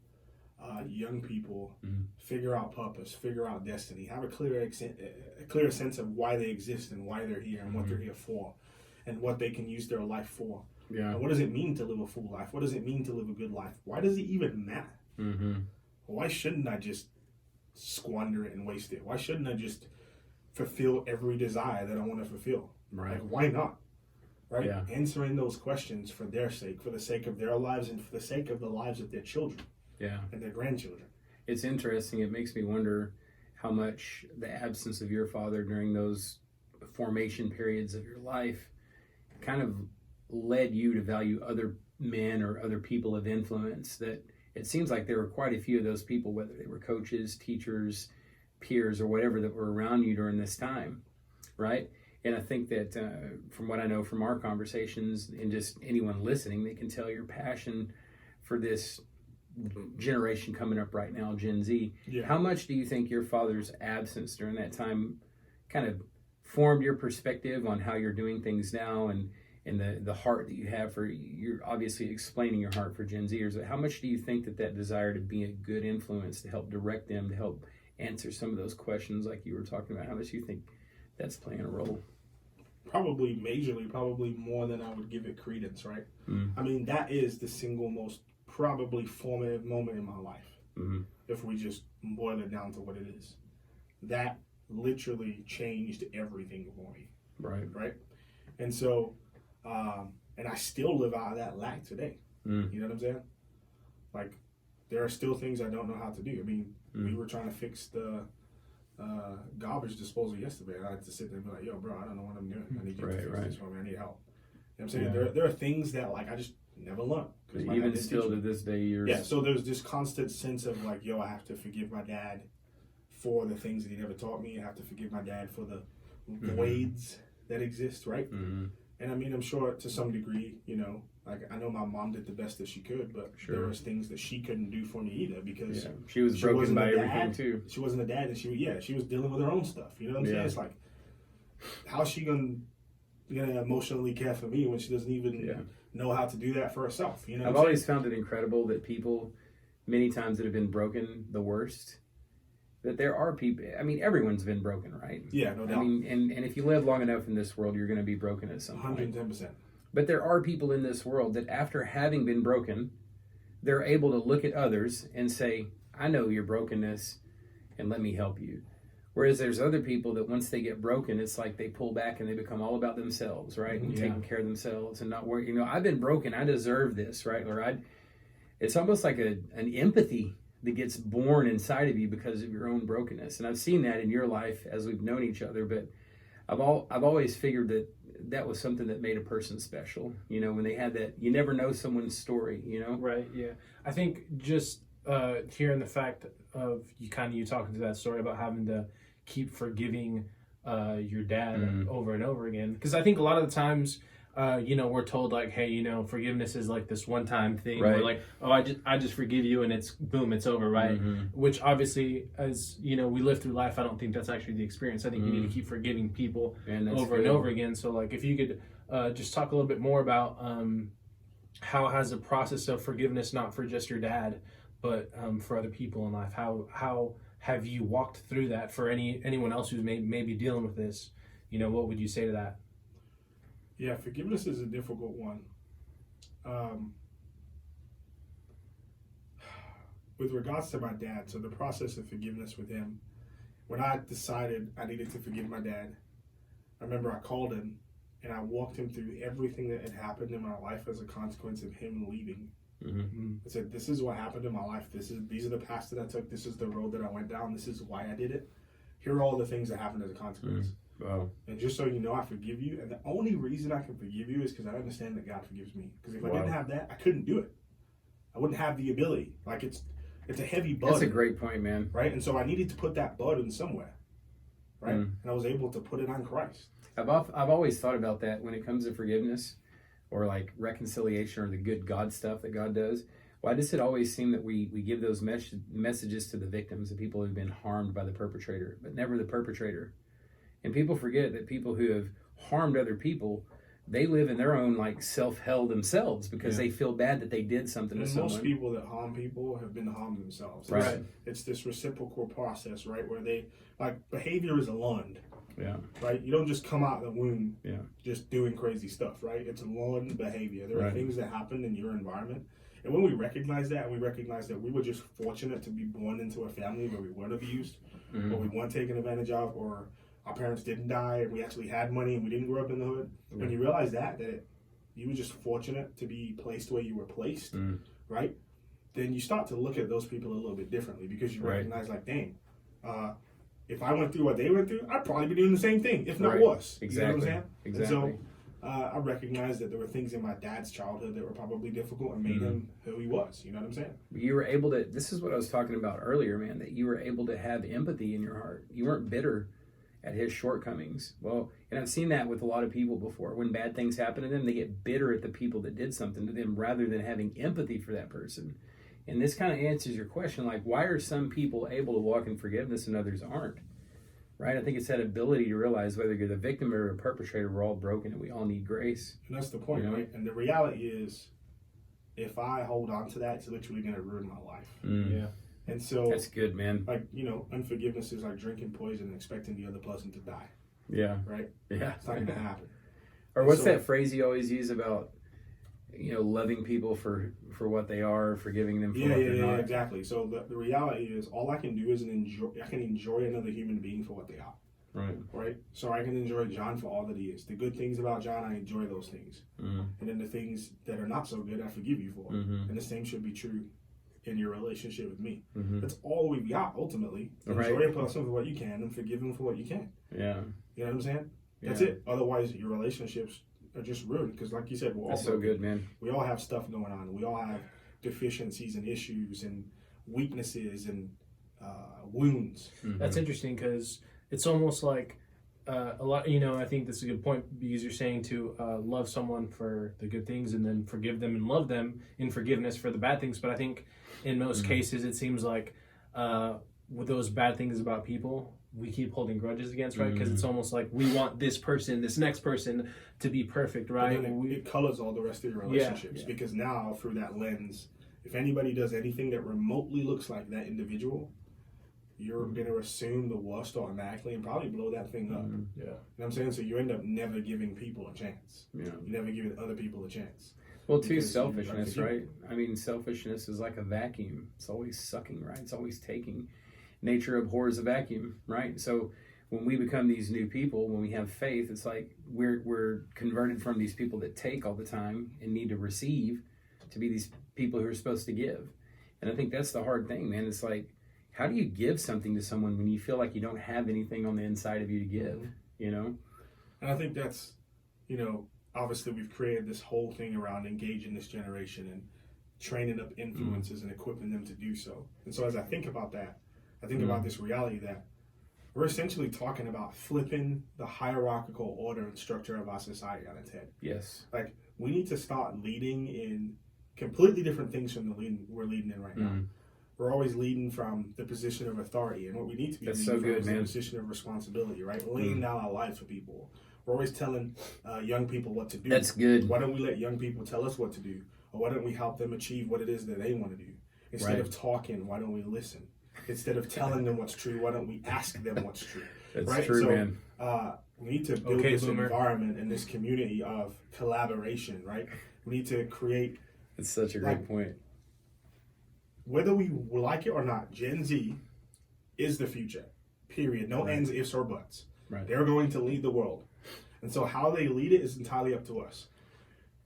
young people figure out purpose, figure out destiny, have a clear sense of why they exist and why they're here and what they're here for and what they can use their life for. Yeah. And what does it mean to live a full life? What does it mean to live a good life? Why does it even matter? Why shouldn't I just squander it and waste it? Why shouldn't I just fulfill every desire that I want to fulfill? Right. Like, why not? Right? Yeah. Answering those questions for their sake, for the sake of their lives and for the sake of the lives of their children. Yeah. And their grandchildren. It's interesting. It makes me wonder how much the absence of your father during those formation periods of your life kind of led you to value other men or other people of influence. That it seems like there were quite a few of those people, whether they were coaches, teachers, peers, or whatever, that were around you during this time, right? And I think that from what I know from our conversations and just anyone listening, they can tell your passion for this generation coming up right now, Gen Z. Yeah. How much do you think your father's absence during that time kind of formed your perspective on how you're doing things now and the heart that you have for, you're obviously explaining your heart for Gen Zers. How much do you think that desire to be a good influence, to help direct them, to help answer some of those questions like you were talking about, how much do you think that's playing a role? Probably majorly, probably more than I would give it credence, right? I mean, that is the single most probably formative moment in my life, if we just boil it down to what it is. That literally changed everything for me. Right? And so, and I still live out of that lack today. You know what I'm saying? Like, there are still things I don't know how to do. I mean, we were trying to fix the garbage disposal yesterday, and I had to sit there and be like, yo, bro, I don't know what I'm doing. I need you to fix this for me. I need help. You know what I'm saying? Yeah. There are things that, like, I just never learned. Even still to this day, yeah, so there's this constant sense of like, yo, I have to forgive my dad for the things that he never taught me. I have to forgive my dad for the voids that exist, right? And I mean, I'm sure to some degree, you know, like I know my mom did the best that she could, but there was things that she couldn't do for me either because she was broken by everything too. She wasn't a dad, and she was dealing with her own stuff. You know what I'm saying? It's like, how's she gonna emotionally care for me when she doesn't even know how to do that for herself? You know, I've always found it incredible that people, many times that have been broken the worst, that there are people. I mean, everyone's been broken, right? Yeah, no doubt. I mean, and if you live long enough in this world, you're going to be broken at some point. 110%. But there are people in this world that after having been broken, they're able to look at others and say, I know your brokenness and let me help you. Whereas there's other people that once they get broken, it's like they pull back and they become all about themselves, right? And taking care of themselves and not worry. You know, I've been broken. I deserve this, right? Or it's almost like an empathy that gets born inside of you because of your own brokenness. And I've seen that in your life as we've known each other, but I've always figured that was something that made a person special, when they had that. You never know someone's story, Right, yeah. I think just hearing the fact of you talking to that story about having to keep forgiving your dad over and over again, because I think a lot of the times we're told like, hey, forgiveness is like this one-time thing. Right. We're like, oh, I just forgive you and it's boom, it's over, right? Which obviously, as we live through life, I don't think that's actually the experience. I think you need to keep forgiving people over and over again. So like, if you could just talk a little bit more about how has the process of forgiveness, not for just your dad, but for other people in life, how have you walked through that for anyone else who's maybe dealing with this? What would you say to that? Yeah, forgiveness is a difficult one. With regards to my dad, so the process of forgiveness with him, when I decided I needed to forgive my dad, I remember I called him and I walked him through everything that had happened in my life as a consequence of him leaving. I said, this is what happened in my life. These are the paths that I took. This is the road that I went down. This is why I did it. Here are all the things that happened as a consequence. Wow. And just so you know, I forgive you. And the only reason I can forgive you is because I understand that God forgives me. Because if I didn't have that, I couldn't do it. I wouldn't have the ability. Like it's a heavy burden. That's a great point, man. Right? And so I needed to put that burden somewhere. Right? And I was able to put it on Christ. I've always thought about that when it comes to forgiveness or like reconciliation or the good God stuff that God does. Why does it always seem that we give those messages to the victims, the people who've been harmed by the perpetrator, but never the perpetrator? And people forget that people who have harmed other people, they live in their own like self-hell themselves because they feel bad that they did something to someone. Most people that harm people have been harmed themselves. Right. It's this reciprocal process, right? Where they, like, behavior is learned. Yeah. Right? You don't just come out of the womb just doing crazy stuff, right? It's learned behavior. There are things that happen in your environment. And when we recognize that, and we recognize that we were just fortunate to be born into a family where we weren't abused, or we weren't taken advantage of, or our parents didn't die, and we actually had money, and we didn't grow up in the hood. When you realize that you were just fortunate to be placed where you were placed, right? Then you start to look at those people a little bit differently because you recognize, like, dang, if I went through what they went through, I'd probably be doing the same thing, if not worse. Exactly. You know what I'm saying? Exactly. And so I recognized that there were things in my dad's childhood that were probably difficult and made him who he was. You know what I'm saying? You were able to, this is what I was talking about earlier, man, that you were able to have empathy in your heart. You weren't bitter at his shortcomings. Well, and I've seen that with a lot of people before. When bad things happen to them, they get bitter at the people that did something to them rather than having empathy for that person. And this kind of answers your question, like, why are some people able to walk in forgiveness and others aren't? Right? I think it's that ability to realize whether you're the victim or a perpetrator, we're all broken and we all need grace. And that's the point, right? And the reality is, if I hold on to that, it's literally going to ruin my life. Yeah. And so that's good, man. Like, unforgiveness is like drinking poison and expecting the other person to die. Yeah. Right? Yeah. It's not going to happen. Or what's that phrase you always use about, loving people for what they are, forgiving them for what they're not? Yeah, exactly. So the reality is, all I can do is enjoy another human being for what they are. Right? So I can enjoy John for all that he is. The good things about John, I enjoy those things. And then the things that are not so good, I forgive you for. And the same should be true in your relationship with me. That's all we've got, ultimately. Enjoy a person for what you can and forgive them for what you can. Yeah. You know what I'm saying? That's it. Otherwise, your relationships are just ruined. Because like you said, that's so good, man. We all have stuff going on. We all have deficiencies and issues and weaknesses and wounds. That's interesting because it's almost like a lot, I think this is a good point because you're saying to love someone for the good things and then forgive them and love them in forgiveness for the bad things. But I think in most cases, it seems like with those bad things about people, we keep holding grudges against, right? Because it's almost like we want this next person to be perfect, right? It colors all the rest of your relationships because now, through that lens, if anybody does anything that remotely looks like that individual, you're going to assume the worst automatically and probably blow that thing up. Yeah. You know what I'm saying? So you end up never giving people a chance. Yeah. You never giving other people a chance. Well, too, selfishness, right? I mean, selfishness is like a vacuum. It's always sucking, right? It's always taking. Nature abhors a vacuum, right? So when we become these new people, when we have faith, it's like we're converted from these people that take all the time and need to receive to be these people who are supposed to give. And I think that's the hard thing, man. It's like, how do you give something to someone when you feel like you don't have anything on the inside of you to give, you know? And I think that's, obviously we've created this whole thing around engaging this generation and training up influencers and equipping them to do so. And so as I think about that, I think about this reality that we're essentially talking about flipping the hierarchical order and structure of our society on its head. Yes. Like, we need to start leading in completely different things from we're leading in right now. We're always leading from the position of authority, and what we need to be leading from is the position of responsibility, right? Laying down our lives for people. We're always telling young people what to do. That's good. Why don't we let young people tell us what to do? Or why don't we help them achieve what it is that they want to do? Instead of talking, why don't we listen? Instead of telling them what's true, why don't we ask them what's true? That's right? true, so, man. We need to build this environment and this community of collaboration, right? We need to create... That's such a great point. Whether we like it or not, Gen Z is the future, period. No ands, ifs, or buts. Right. They're going to lead the world. And so how they lead it is entirely up to us.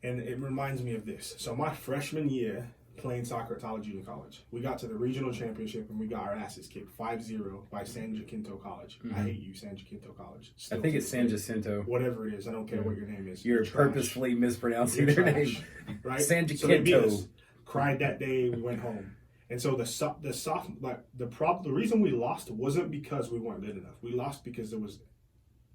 And it reminds me of this. So my freshman year playing soccer at Tyler Junior College, we got to the regional championship and we got our asses kicked 5-0 by San Jacinto College. I hate you, San Jacinto College. I think it's San Jacinto. Whatever it is. I don't care what your name is. You're purposefully mispronouncing their name. Right? San So they beat Jacinto. us. Cried that day. We went home. And so the reason we lost wasn't because we weren't good enough. We lost because there was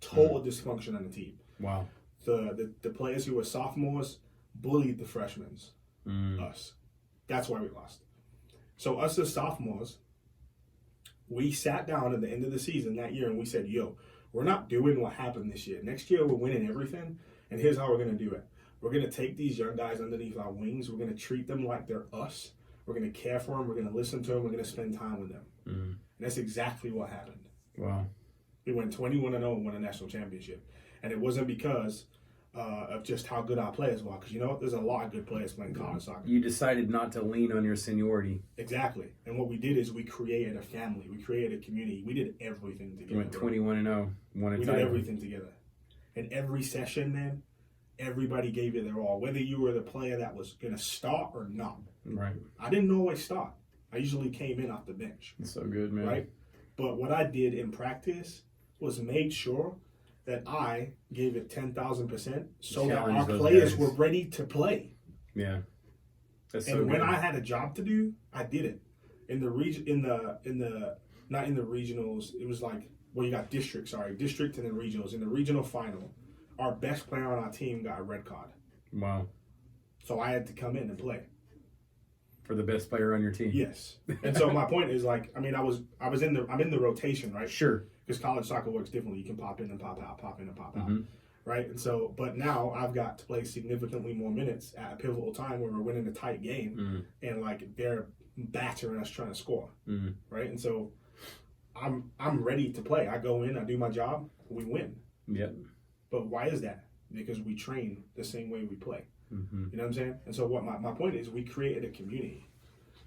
total dysfunction on the team. Wow. The players who were sophomores bullied the freshmen, us. That's why we lost. So us as sophomores, we sat down at the end of the season that year and we said, we're not doing what happened this year. Next year we're winning everything, and here's how we're going to do it. We're going to take these young guys underneath our wings. We're going to treat them like they're us. We're going to care for them. We're going to listen to them. We're going to spend time with them. And that's exactly what happened. Wow. We went 21-0 and won a national championship. And it wasn't because of just how good our players were. Because you know what? There's a lot of good players playing college soccer. You decided not to lean on your seniority. Exactly. And what we did is we created a family. We created a community. We did everything together. You went 21-0. Won a title. We did everything together. And every session, man, everybody gave it their all. Whether you were the player that was going to start or not. Right. I didn't always start. I usually came in off the bench. That's so good, man. Right? But what I did in practice was made sure that I gave it 10,000% so that our players were ready to play. Yeah. That's so and when good. I had a job to do, I did it. In the not in the regionals, it was like, well, you got district and then regionals. In the regional final, our best player on our team got a red card. Wow. So I had to come in and play. For the best player on your team. Yes. And so my point is, like, I mean, I'm in the rotation, right? Sure. Because college soccer works differently. You can pop in and pop out, pop in and pop out. Right? And so, but now I've got to play significantly more minutes at a pivotal time where we're winning a tight game and like they're battering us trying to score. Right? And so I'm ready to play. I go in, I do my job, we win. Yep. But why is that? Because we train the same way we play. You know what I'm saying? And so what my point is, we created a community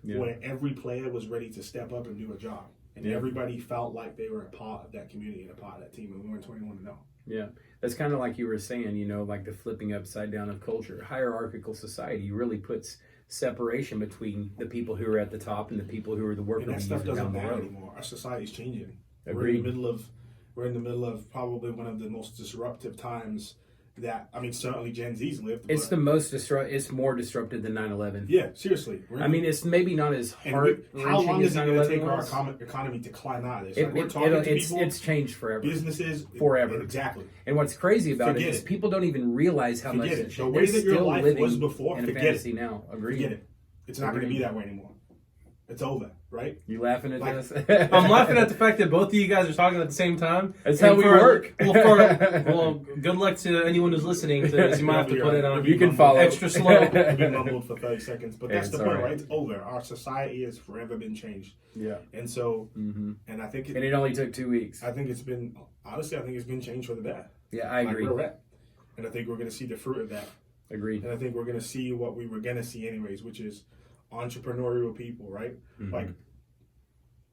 where every player was ready to step up and do a job. And everybody felt like they were a part of that community and a part of that team. And we went 21-0. Yeah. That's kind of like you were saying, you know, like the flipping upside down of culture. Hierarchical society really puts separation between the people who are at the top and the people who are the worker bees. And that stuff doesn't matter anymore. Our society's changing. Agreed. We're in the middle of probably one of the most disruptive times that, I mean, certainly Gen Z's lived. It's the most it's more disruptive than 9/11. Yeah, seriously. I mean, it's maybe not as hard. How long is it going to take our economy to climb out of this? It's changed forever. Businesses forever. Exactly. And what's crazy about it is people don't even realize how much it's changed. The way that your life was before, in forget fantasy it. Now. Agreed. Forget it. It's not going to be that way anymore. It's over, right? You laughing at this? I'm laughing at the fact that both of you guys are talking at the same time. That's how we work. Well, good luck to anyone who's listening to this. You might have to put it on. You can follow extra slow. We've been mumbled for 30 seconds, but that's the point, right? It's over. Our society has forever been changed. Yeah. And so, and I think it only took 2 weeks. I think it's been changed for the better. Yeah, I agree. And I think we're going to see the fruit of that. Agreed. And I think we're going to see what we were going to see anyways, which is entrepreneurial people, right? Like,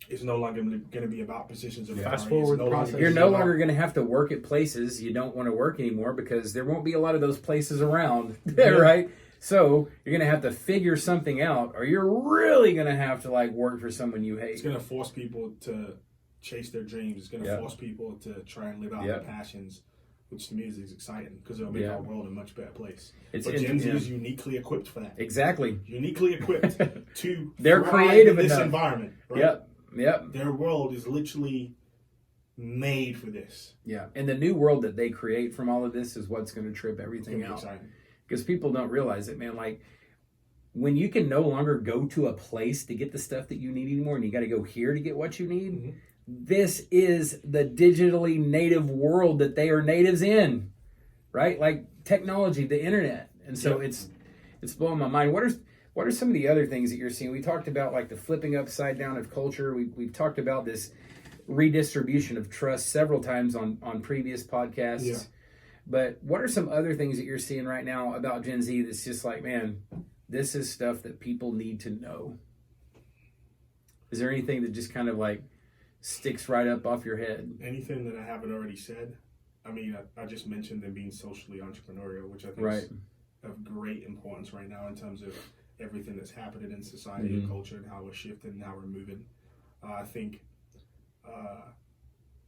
it's no longer going to be about positions of fast forward process. You're no longer going to have to work at places you don't want to work anymore because there won't be a lot of those places around, right? So you're going to have to figure something out, or you're really going to have to like work for someone you hate. It's going to force people to chase their dreams. It's going to force people to try and live out their passions, which to me is exciting because it'll make our world a much better place. But Gen Z is uniquely equipped for that. Exactly. Uniquely equipped to they're thrive creative in this enough. environment. Right? Yep. Their world is literally made for this. Yeah. And the new world that they create from all of this is what's going to trip everything out. Exciting. Because people don't realize it, man. Like, when you can no longer go to a place to get the stuff that you need anymore, and you got to go here to get what you need, this is the digitally native world that they are natives in, right? Like technology, the internet. And so it's blowing my mind. What are some of the other things that you're seeing? We talked about like the flipping upside down of culture. We've talked about this redistribution of trust several times on previous podcasts. Yeah. But what are some other things that you're seeing right now about Gen Z that's just like, man, this is stuff that people need to know? Is there anything that just kind of like sticks right up off your head? Anything that I haven't already said? I mean, I just mentioned them being socially entrepreneurial, which I think is of great importance right now in terms of everything that's happening in society and culture and how we're shifting and how we're moving. I think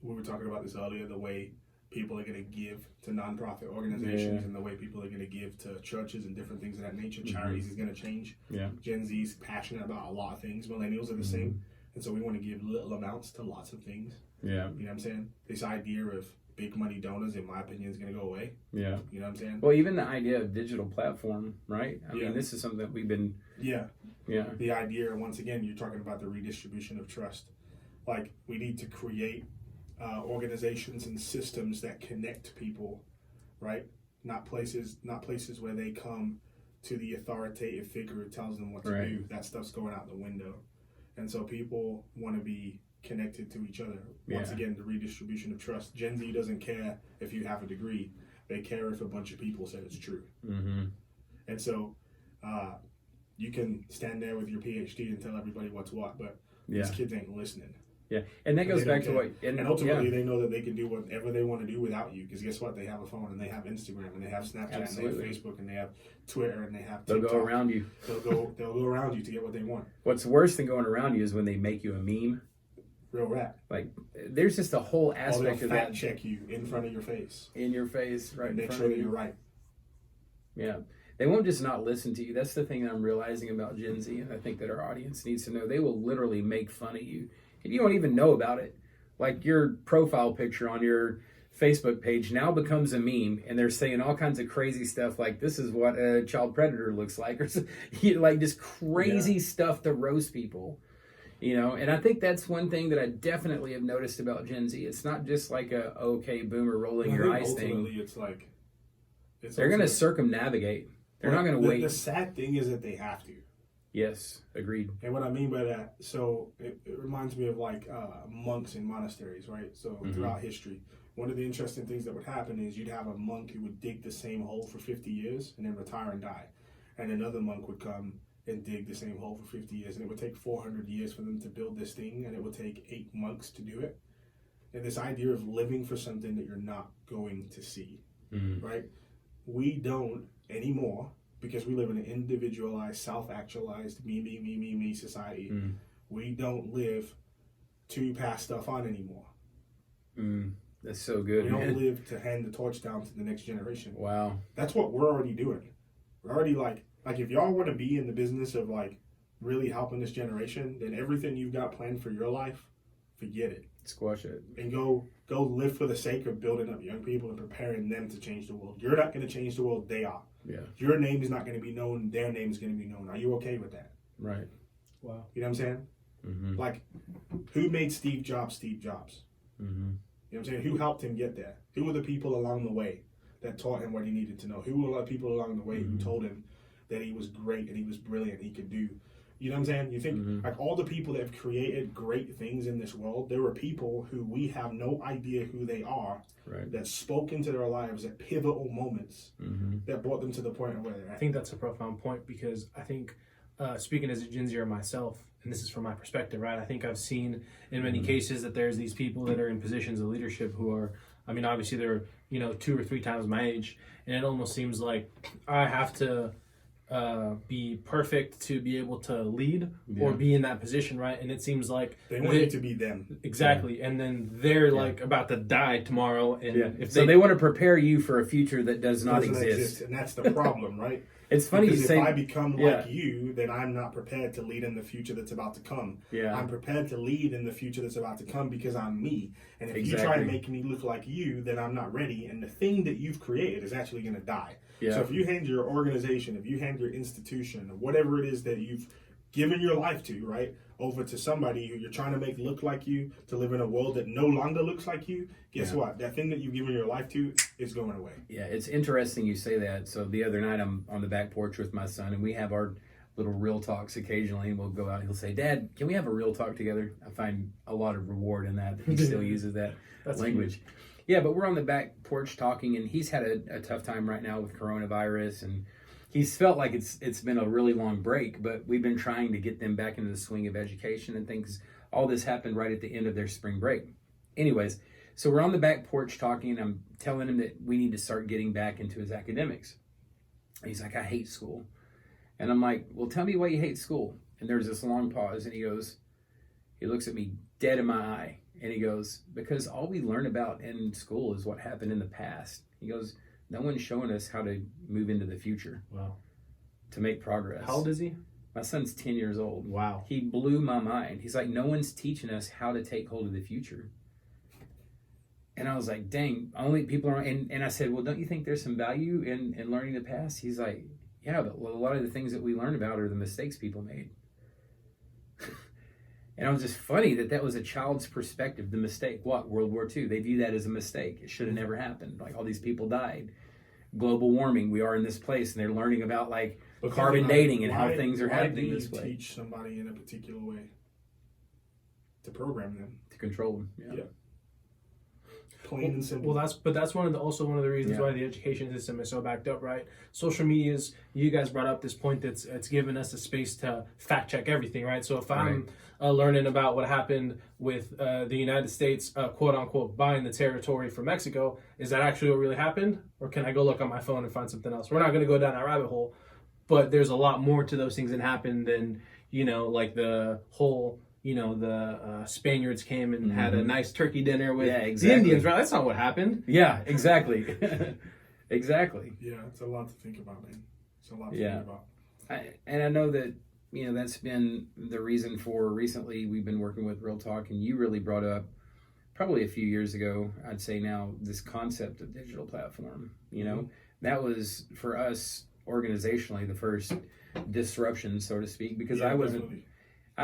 we were talking about this earlier, the way people are going to give to nonprofit organizations and the way people are going to give to churches and different things of that nature. Charities is going to change. Gen Z is passionate about a lot of things. Millennials are the same. And so we want to give little amounts to lots of things. You know what I'm saying? This idea of big money donors, in my opinion, is going to go away. You know what I'm saying? Well, even the idea of digital platform, right? I mean, this is something that we've been... The idea, once again, you're talking about the redistribution of trust. Like, we need to create organizations and systems that connect people, right? Not places where they come to the authoritative figure who tells them what to do. That stuff's going out the window. And so people want to be connected to each other. Once again, the redistribution of trust. Gen Z doesn't care if you have a degree. They care if a bunch of people said it's true. And so you can stand there with your PhD and tell everybody what's what, but these kids ain't listening. And that goes back to what... And ultimately, they know that they can do whatever they want to do without you. Because guess what? They have a phone, and they have Instagram, and they have Snapchat, and they have Facebook, and they have Twitter, and they have TikTok. They'll go around you. They'll go around you to get what they want. What's worse than going around you is when they make you a meme. Real rap. Like, there's just a whole aspect of that. Fact check you in front of your face. In your face, right? Make sure that you're right. Yeah. They won't just not listen to you. That's the thing that I'm realizing about Gen Z, and I think that our audience needs to know. They will literally make fun of you, and you don't even know about it. Like, your profile picture on your Facebook page now becomes a meme, and they're saying all kinds of crazy stuff like, this is what a child predator looks like, or like just crazy stuff to roast people. You know, and I think that's one thing that I definitely have noticed about Gen Z. It's not just like a, okay, boomer rolling your eyes thing. Ultimately, it's like... They're going to circumnavigate. They're not going to wait. The sad thing is that they have to. Yes, agreed. And what I mean by that, so it reminds me of like monks in monasteries, right? So throughout history, one of the interesting things that would happen is you'd have a monk who would dig the same hole for 50 years and then retire and die. And another monk would come and dig the same hole for 50 years. And it would take 400 years for them to build this thing, and it would take 8 monks to do it. And this idea of living for something that you're not going to see, right? We don't anymore, because we live in an individualized, self-actualized, me society. We don't live to pass stuff on anymore. That's so good. We don't live to hand the torch down to the next generation. Wow. That's what we're already doing. We're already like if y'all want to be in the business of like really helping this generation, then everything you've got planned for your life, forget it. Squash it. And go live for the sake of building up young people and preparing them to change the world. You're not going to change the world, they are. Yeah. Your name is not going to be known, their name is going to be known. Are you okay with that? Right. Wow. You know what I'm saying? Like, who made Steve Jobs Steve Jobs? You know what I'm saying? Who helped him get there? Who were the people along the way that taught him what he needed to know? Who were the people along the way who told him that he was great and he was brilliant, he could do? You know what I'm saying? You think, like, all the people that have created great things in this world, there were people who we have no idea who they are, that spoke into their lives at pivotal moments that brought them to the point of where they're at. I think that's a profound point, because I think, speaking as a Gen Zer myself, and this is from my perspective, right? I think I've seen in many cases that there's these people that are in positions of leadership who are, I mean, obviously they're, 2 or 3 times my age, and it almost seems like I have to be perfect to be able to lead or be in that position, right? And it seems like they want you to be them. Exactly. And then they're like about to die tomorrow. And if they want to prepare you for a future that does not exist. And that's the problem, right? It's funny because you say, if I become like you, then I'm not prepared to lead in the future that's about to come. Yeah. I'm prepared to lead in the future that's about to come because I'm me. And if you try to make me look like you, then I'm not ready. And the thing that you've created is actually going to die. Yeah. So if you hand your organization, if you hand your institution, or whatever it is that you've given your life to, right, over to somebody who you're trying to make look like you, to live in a world that no longer looks like you, guess what? That thing that you've given your life to is going away. Yeah, it's interesting you say that. So the other night I'm on the back porch with my son, and we have our little real talks occasionally, and we'll go out and he'll say, "Dad, can we have a real talk together?" I find a lot of reward in that he still uses that language. Cute. Yeah, but we're on the back porch talking, and he's had a tough time right now with coronavirus, and he's felt like it's been a really long break, but we've been trying to get them back into the swing of education and things. All this happened right at the end of their spring break. Anyways, so we're on the back porch talking, and I'm telling him that we need to start getting back into his academics. And he's like, "I hate school." And I'm like, "Well, tell me why you hate school." And there's this long pause, and he looks at me dead in my eye, and he goes, "Because all we learn about in school is what happened in the past." He goes, "No one's showing us how to move into the future." Wow. To make progress. How old is he? My son's 10 years old. Wow. He blew my mind. He's like, "No one's teaching us how to take hold of the future." And I was like, dang, only people are, and I said, "Well, don't you think there's some value in learning the past?" He's like, "Yeah, but a lot of the things that we learn about are the mistakes people made." And it was just funny that was a child's perspective, the mistake. What? World War II. They view that as a mistake. It should have never happened. Like, all these people died. Global warming, we are in this place, and they're learning about like carbon dating and how things are happening this way. Why do you teach somebody in a particular way? To program them. To control them. Yeah. Plain and simple. Well, that's also one of the reasons why the education system is so backed up, right? Social medias, you guys brought up this point it's given us a space to fact check everything, right? So if I'm learning about what happened with the United States, quote unquote, buying the territory from Mexico, is that actually what really happened? Or can I go look on my phone and find something else? We're not going to go down that rabbit hole, but there's a lot more to those things that happened than, like the whole, the Spaniards came and had a nice turkey dinner with the Indians, right? That's not what happened. Yeah, exactly. Exactly. Yeah, it's a lot to think about, man. It's a lot to think about. And I know that, that's been the reason for recently we've been working with Real Talk, and you really brought up probably a few years ago, I'd say now, this concept of digital platform. That was for us organizationally the first disruption, so to speak, because I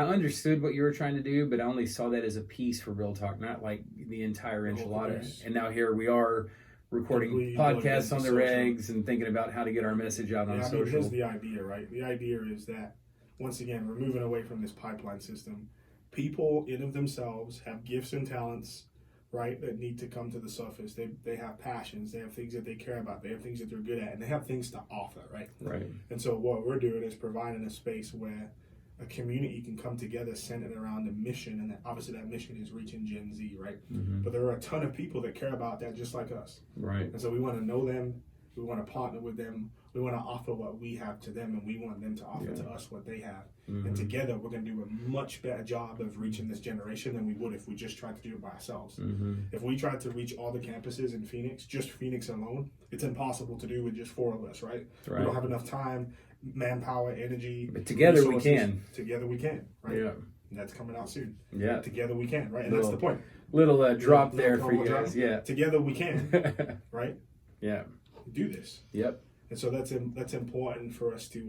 understood what you were trying to do, but I only saw that as a piece for Real Talk, not like the entire enchilada. And now here we are recording podcasts on the regs and thinking about how to get our message out on social. Here's the idea, right? The idea is that, once again, we're moving away from this pipeline system. People in of themselves have gifts and talents, right, that need to come to the surface. They have passions. They have things that they care about. They have things that they're good at. And they have things to offer, right? Right. And so what we're doing is providing a space where a community can come together centered around a mission, and obviously that mission is reaching Gen Z, right? Mm-hmm. But there are a ton of people that care about that just like us. Right. And so we want to know them, we want to partner with them, we want to offer what we have to them, and we want them to offer to us what they have. Mm-hmm. And together we're going to do a much better job of reaching this generation than we would if we just tried to do it by ourselves. Mm-hmm. If we tried to reach all the campuses in Phoenix, just Phoenix alone, it's impossible to do with just 4 of us, right? We don't have enough time, manpower, energy. But together resources. we can. Together we can, right? Yeah. And that's coming out soon. Yeah. Together we can, right? And that's the point. Little drop there for you guys. Drop. Yeah. Together we can, right? Yeah. Do this. Yep. And so that's important for us to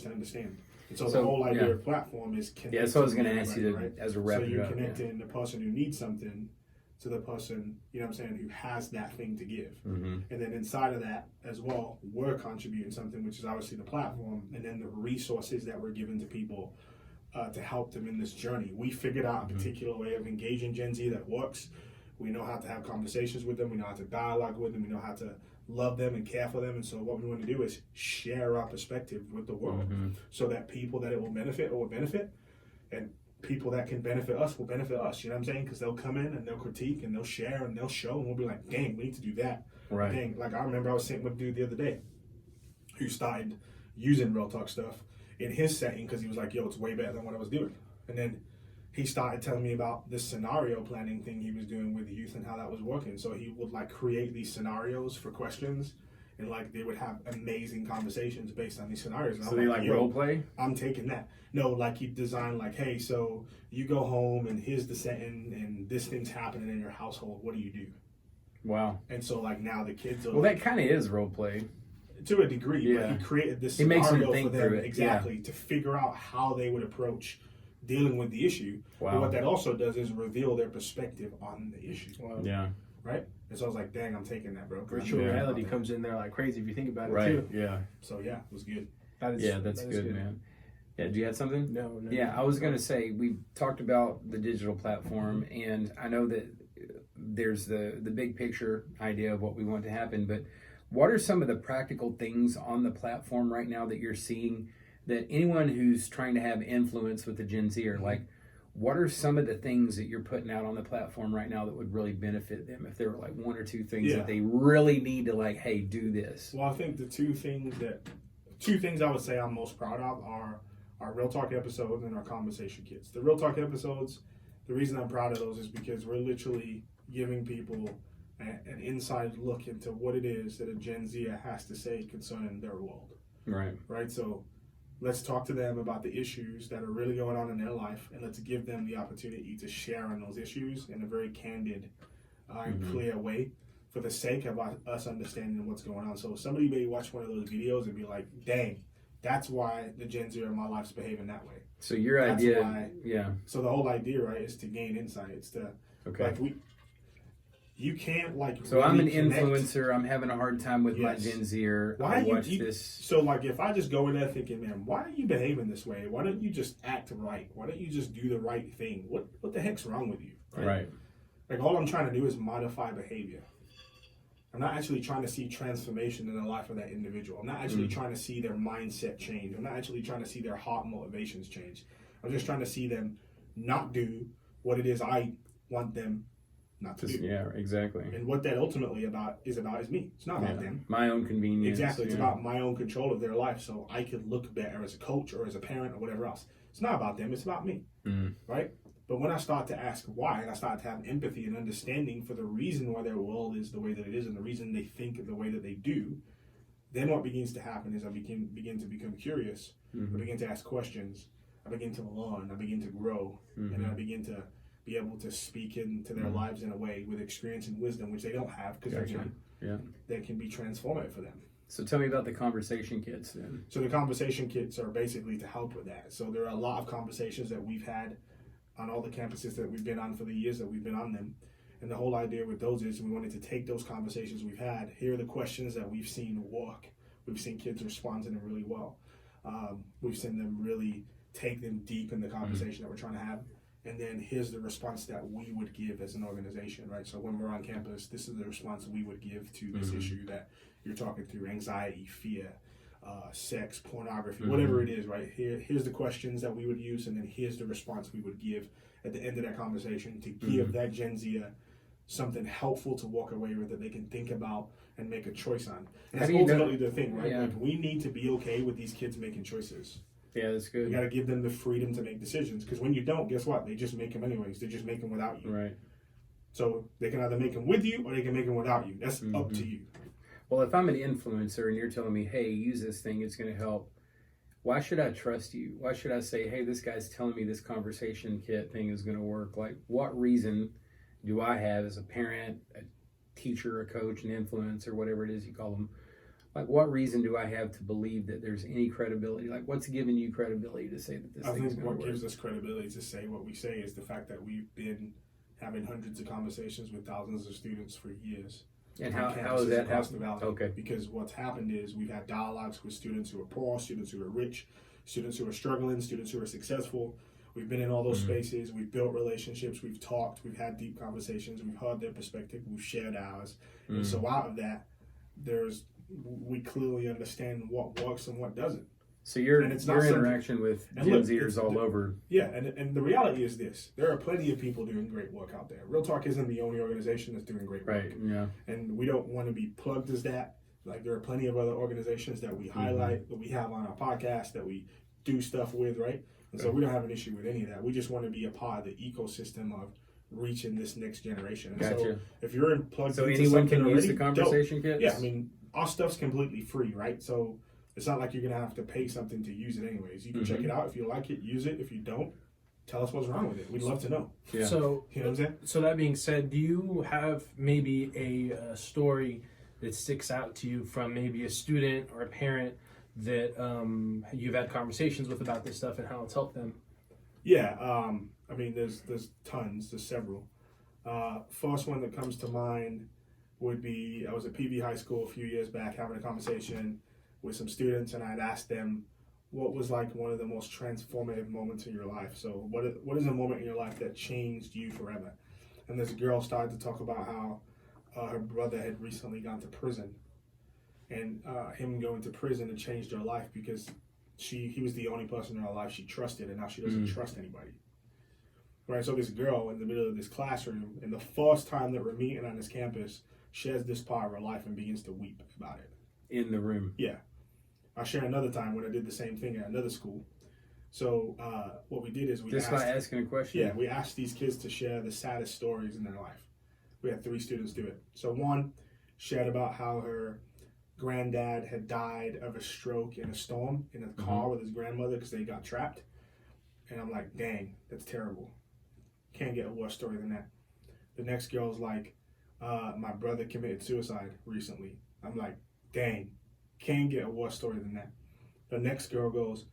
understand. And so the whole idea of platform is connecting. Yeah, so I was going to ask you right? as a wrap. So you're connecting the person who needs something to the person, who has that thing to give. Mm-hmm. And then inside of that as well, we're contributing something, which is obviously the platform, and then the resources that we're giving to people to help them in this journey. We figured out a particular way of engaging Gen Z that works. We know how to have conversations with them. We know how to dialogue with them. We know how to love them and care for them. And so what we want to do is share our perspective with the world so that people that it will benefit, and people that can benefit us will benefit us. You know what I'm saying? Because they'll come in and they'll critique and they'll share and they'll show, and we'll be like, dang, we need to do that. Right. Dang, like I remember I was sitting with a dude the other day. who started using Real Talk stuff in his setting because he was like, yo, it's way better than what I was doing. And then he started telling me about this scenario planning thing he was doing with youth and how that was working. So he would like create these scenarios for questions, and like they would have amazing conversations based on these scenarios. And So I'm they like, like yo, role play? I'm taking that. No, like he designed like, hey, so you go home and here's the setting and this thing's happening in your household. What do you do? Wow. And so like now the kids are Well, that kind of is role play. to a degree, Yeah. but he created this He makes them scenario think for them through it, exactly to figure out how they would approach dealing with the issue. Wow. But what that also does is reveal their perspective on the issue, Wow. Yeah. right? And so I was like, dang, I'm taking that, bro. 'cause Virtual I'm Yeah. reality about comes in there like crazy if you think about it Right. too. Yeah. that. So yeah, it was good. That is, Yeah, that's that is good, man. Yeah, do you have something? No, no. Yeah, I was going to say, we talked about the digital platform, and I know that there's the big picture idea of what we want to happen, but what are some of the practical things on the platform right now that you're seeing that anyone who's trying to have influence with the Gen Z are like, what are some of the things that you're putting out on the platform right now that would really benefit them if there were like one or two things Yeah. that they really need to like, hey, do this? Well, I think the two things I would say I'm most proud of are our Real Talk episodes and our conversation kits. The Real Talk episodes, the reason I'm proud of those is because we're literally giving people an inside look into what it is that a Gen Zer has to say concerning their world, Right. right? So let's talk to them about the issues that are really going on in their life, and let's give them the opportunity to share on those issues in a very candid and clear way for the sake of us understanding what's going on. So somebody may watch one of those videos and be like, dang, that's why the Gen Z in my life's behaving that way. So your That's idea, why- yeah, So the whole idea, right, is to gain insights, to okay. like you can't like. So I'm an really connect. influencer. I'm having a hard time with my Yes. Gen Zer. Why I you- watch you- this. So like if I just go in there thinking, man, why are you behaving this way? Why don't you just act right? Why don't you just do the right thing? What the heck's wrong with you? Right. Like all I'm trying to do is modify behavior. I'm not actually trying to see transformation in the life of that individual. I'm not actually trying to see their mindset change. I'm not actually trying to see their heart motivations change. I'm just trying to see them not do what it is I want them not to do. Yeah, exactly. And what that ultimately is me. It's not about them. My own convenience. Exactly. It's yeah. about my own control of their life so I could look better as a coach or as a parent or whatever else. It's not about them. It's about me. Right? But when I start to ask why, and I start to have empathy and understanding for the reason why their world is the way that it is and the reason they think the way that they do, then what begins to happen is I begin to become curious. I begin to ask questions. I begin to learn. I begin to grow. And I begin to be able to speak into their lives in a way with experience and wisdom, which they don't have because they're young. Yeah. That can be transformative for them. So tell me about the conversation kits then. So the conversation kits are basically to help with that. So there are a lot of conversations that we've had on all the campuses that we've been on for the years that we've been on them. And the whole idea with those is we wanted to take those conversations we've had. Here are the questions that we've seen work. We've seen kids respond to them really well. We've seen them really take them deep in the conversation that we're trying to have. And then here's the response that we would give as an organization, right? So when we're on campus, this is the response we would give to this issue that you're talking through: anxiety, fear, sex, pornography, whatever it is, right? Here's the questions that we would use, and then here's the response we would give at the end of that conversation to give that Gen Z something helpful to walk away with that they can think about and make a choice on. And that's ultimately the thing, right? Yeah. Like we need to be okay with these kids making choices. Yeah, that's good. You got to give them the freedom to make decisions, because when you don't, guess what? They just make them anyways. They just make them without you. Right. So they can either make them with you or they can make them without you. That's up to you. Well, if I'm an influencer and you're telling me, hey, use this thing, it's going to help, why should I trust you? Why should I say, hey, this guy's telling me this conversation kit thing is going to work? Like, what reason do I have as a parent, a teacher, a coach, an influencer, whatever it is you call them? Like, what reason do I have to believe that there's any credibility? Like, what's giving you credibility to say that this I thing's think going what to work? gives us credibility to say what we say is the fact that we've been having hundreds of conversations with thousands of students for years. And on how is campuses that across the happening? valley. Okay. Because what's happened is we've had dialogues with students who are poor, students who are rich, students who are struggling, students who are successful. We've been in all those spaces. We've built relationships. We've talked. We've had deep conversations. We've heard their perspective. We've shared ours. And so out of that, we clearly understand what works and what doesn't. So your And it's not something- interaction with and Gen look, Zers it's- all over. Yeah, and the reality is this. There are plenty of people doing great work out there. Real Talk isn't the only organization that's doing great work. Right, yeah. And we don't want to be plugged as that. Like there are plenty of other organizations that we highlight, that we have on our podcast, that we do stuff with, right? And so we don't have an issue with any of that. We just want to be a part of the ecosystem of reaching this next generation. And so if you're plugged into anyone can already, use the conversation kits? Yeah, I mean, our stuff's completely free, right? So it's not like you're going to have to pay something to use it anyways. You can check it out. If you like it, use it. If you don't, tell us what's wrong with it. We'd love to know. Yeah. So, you know what I'm saying? So that being said, do you have maybe a story that sticks out to you from maybe a student or a parent that you've had conversations with about this stuff and how it's helped them? Yeah, I mean, there's tons, there's several. First one that comes to mind would be, I was at PV High School a few years back having a conversation with some students, and I'd asked them what was like one of the most transformative moments in your life. So what is a moment in your life that changed you forever? And this girl started to talk about how her brother had recently gone to prison, and him going to prison had changed her life because he was the only person in her life she trusted, and now she doesn't trust anybody. Right, so this girl in the middle of this classroom, and the first time that we're meeting on this campus, shares this part of her life and begins to weep about it. In the room. Yeah. I share another time when I did the same thing at another school. So what we did is just by asking a question? Yeah, we asked these kids to share the saddest stories in their life. We had 3 students do it. So one shared about how her granddad had died of a stroke in a storm in a car with his grandmother because they got trapped. And I'm like, dang, that's terrible. Can't get a worse story than that. The next girl's like, my brother committed suicide recently. I'm like, dang, can't get a worse story than that. The next girl goes,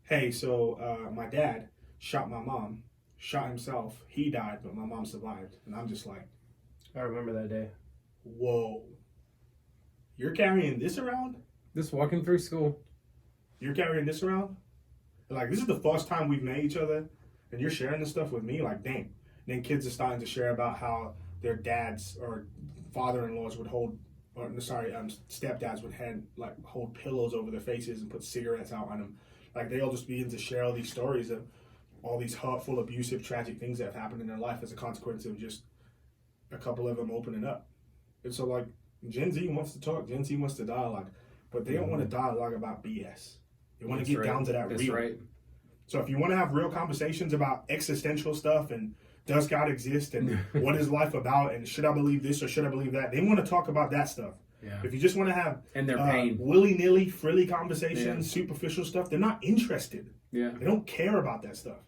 hey, so my dad shot my mom, shot himself. He died, but my mom survived. And I'm just like, I remember that day. Whoa. You're carrying this around? Just walking through school. You're carrying this around? Like, this is the first time we've met each other, and you're sharing this stuff with me? Like, dang. And then kids are starting to share about how their dads or father-in-laws would hold, stepdads would hold pillows over their faces and put cigarettes out on them. Like, they all just begin to share all these stories of all these hurtful, abusive, tragic things that have happened in their life as a consequence of just a couple of them opening up. And so, like, Gen Z wants to talk, Gen Z wants to dialogue, but they don't want to dialogue about BS. They want to get down to that real. Right. So if you want to have real conversations about existential stuff and does God exist and what is life about and should I believe this or should I believe that, they want to talk about that stuff. Yeah. If you just want to have and their pain, willy-nilly, frilly conversations, superficial stuff, they're not interested. Yeah. They don't care about that stuff.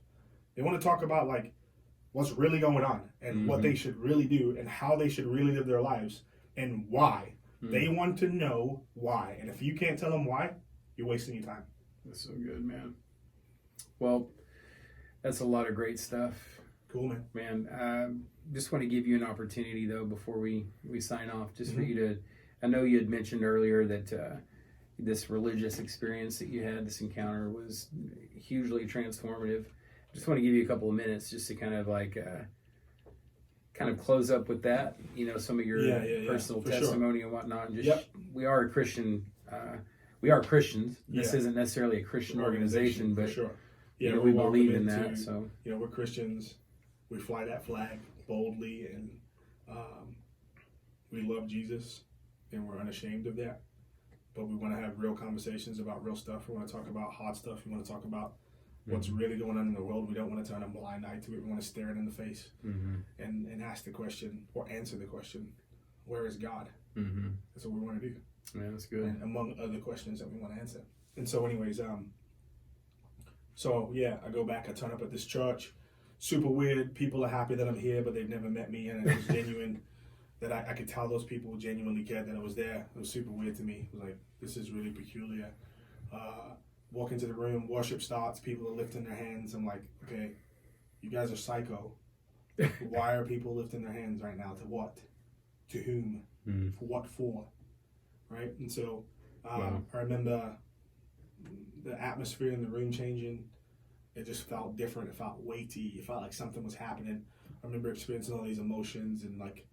They want to talk about like what's really going on and what they should really do and how they should really live their lives and why. They want to know why. And if you can't tell them why, you're wasting your time. That's so good, man. Well, that's a lot of great stuff. Cool, man. Man, just want to give you an opportunity, though, before we sign off, just for you to, I know you had mentioned earlier that this religious experience that you had, this encounter, was hugely transformative. Just want to give you a couple of minutes just to kind of close up with that, some of your personal testimony and whatnot. And just we are a Christian, we are Christians. This isn't necessarily a Christian organization, but we believe in that. So we're Christians. We fly that flag boldly, and we love Jesus, and we're unashamed of that. But we want to have real conversations about real stuff. We want to talk about hard stuff. We want to talk about what's really going on in the world. We don't want to turn a blind eye to it. We want to stare it in the face and ask the question or answer the question, where is God? That's what we want to do. Yeah, that's good. And among other questions that we want to answer. And so anyways, I go back, I turn up at this church. Super weird. People are happy that I'm here, but they've never met me. And it was genuine that I could tell those people genuinely cared that I was there. It was super weird to me. It was like, this is really peculiar. Walk into the room, worship starts, people are lifting their hands. I'm like, okay, you guys are psycho. Why are people lifting their hands right now? To what? To whom? For what for? Right? And so I remember the atmosphere in the room changing. It just felt different. It felt weighty. It felt like something was happening. I remember experiencing all these emotions and like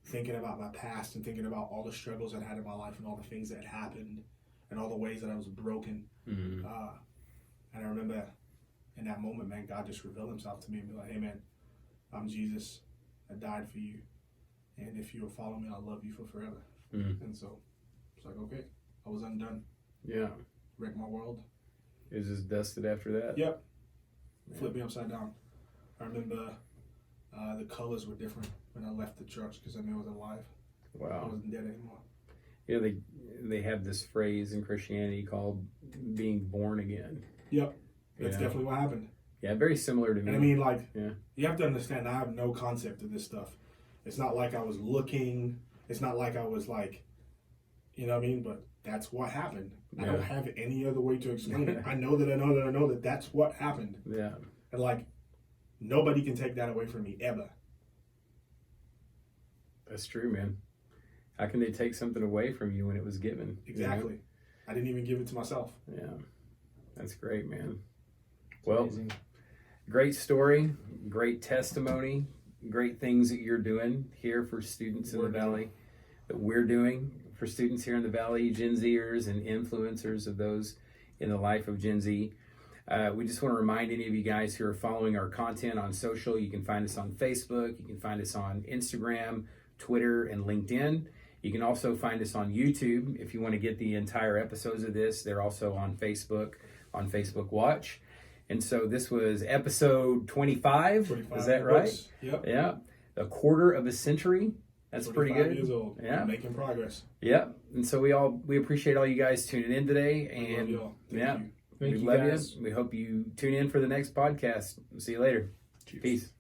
thinking about my past and thinking about all the struggles I'd had in my life and all the things that had happened and all the ways that I was broken. And I remember in that moment, man, God just revealed himself to me and be like, hey, man, I'm Jesus. I died for you. And if you'll follow me, I'll love you for forever. And so It's like, okay, I was undone. Yeah. Wrecked my world. It was just dusted after that. Yep. Flipped me upside down. I remember the colors were different when I left the church because I knew I was alive. I Wow. wasn't dead anymore. You know, they have this phrase in Christianity called being born again. Yep. That's Yeah. definitely what happened. Yeah, very similar to me. And I mean, like, Yeah. you have to understand, I have no concept of this stuff. It's not like I was looking. It's not like I was like, you know what I mean? But that's what happened. I don't have any other way to explain it. I know that that's what happened. Yeah. And like, nobody can take that away from me ever. That's true, man. How can they take something away from you when it was given? Exactly. I didn't even give it to myself. You know? Yeah. That's great, man. It's Well, amazing. great story, great testimony, great things that you're doing here for students in the Valley, that we're doing for students here in the Valley, GenZers and influencers of those in the life of Gen Z. We just want to remind any of you guys who are following our content on social, you can find us on Facebook, you can find us on Instagram, Twitter, and LinkedIn. You can also find us on YouTube if you want to get the entire episodes of this. They're also on Facebook Watch. And so this was episode 25. Is that right? Books. Yep. Yeah. A quarter of a century. That's pretty 25 good. years old. Yeah. Making progress. Yeah. And so we appreciate all you guys tuning in today. I love And y'all. Thank yeah, you. Thank we you, love guys. you. We hope you tune in for the next podcast. See you later. Cheers. Peace.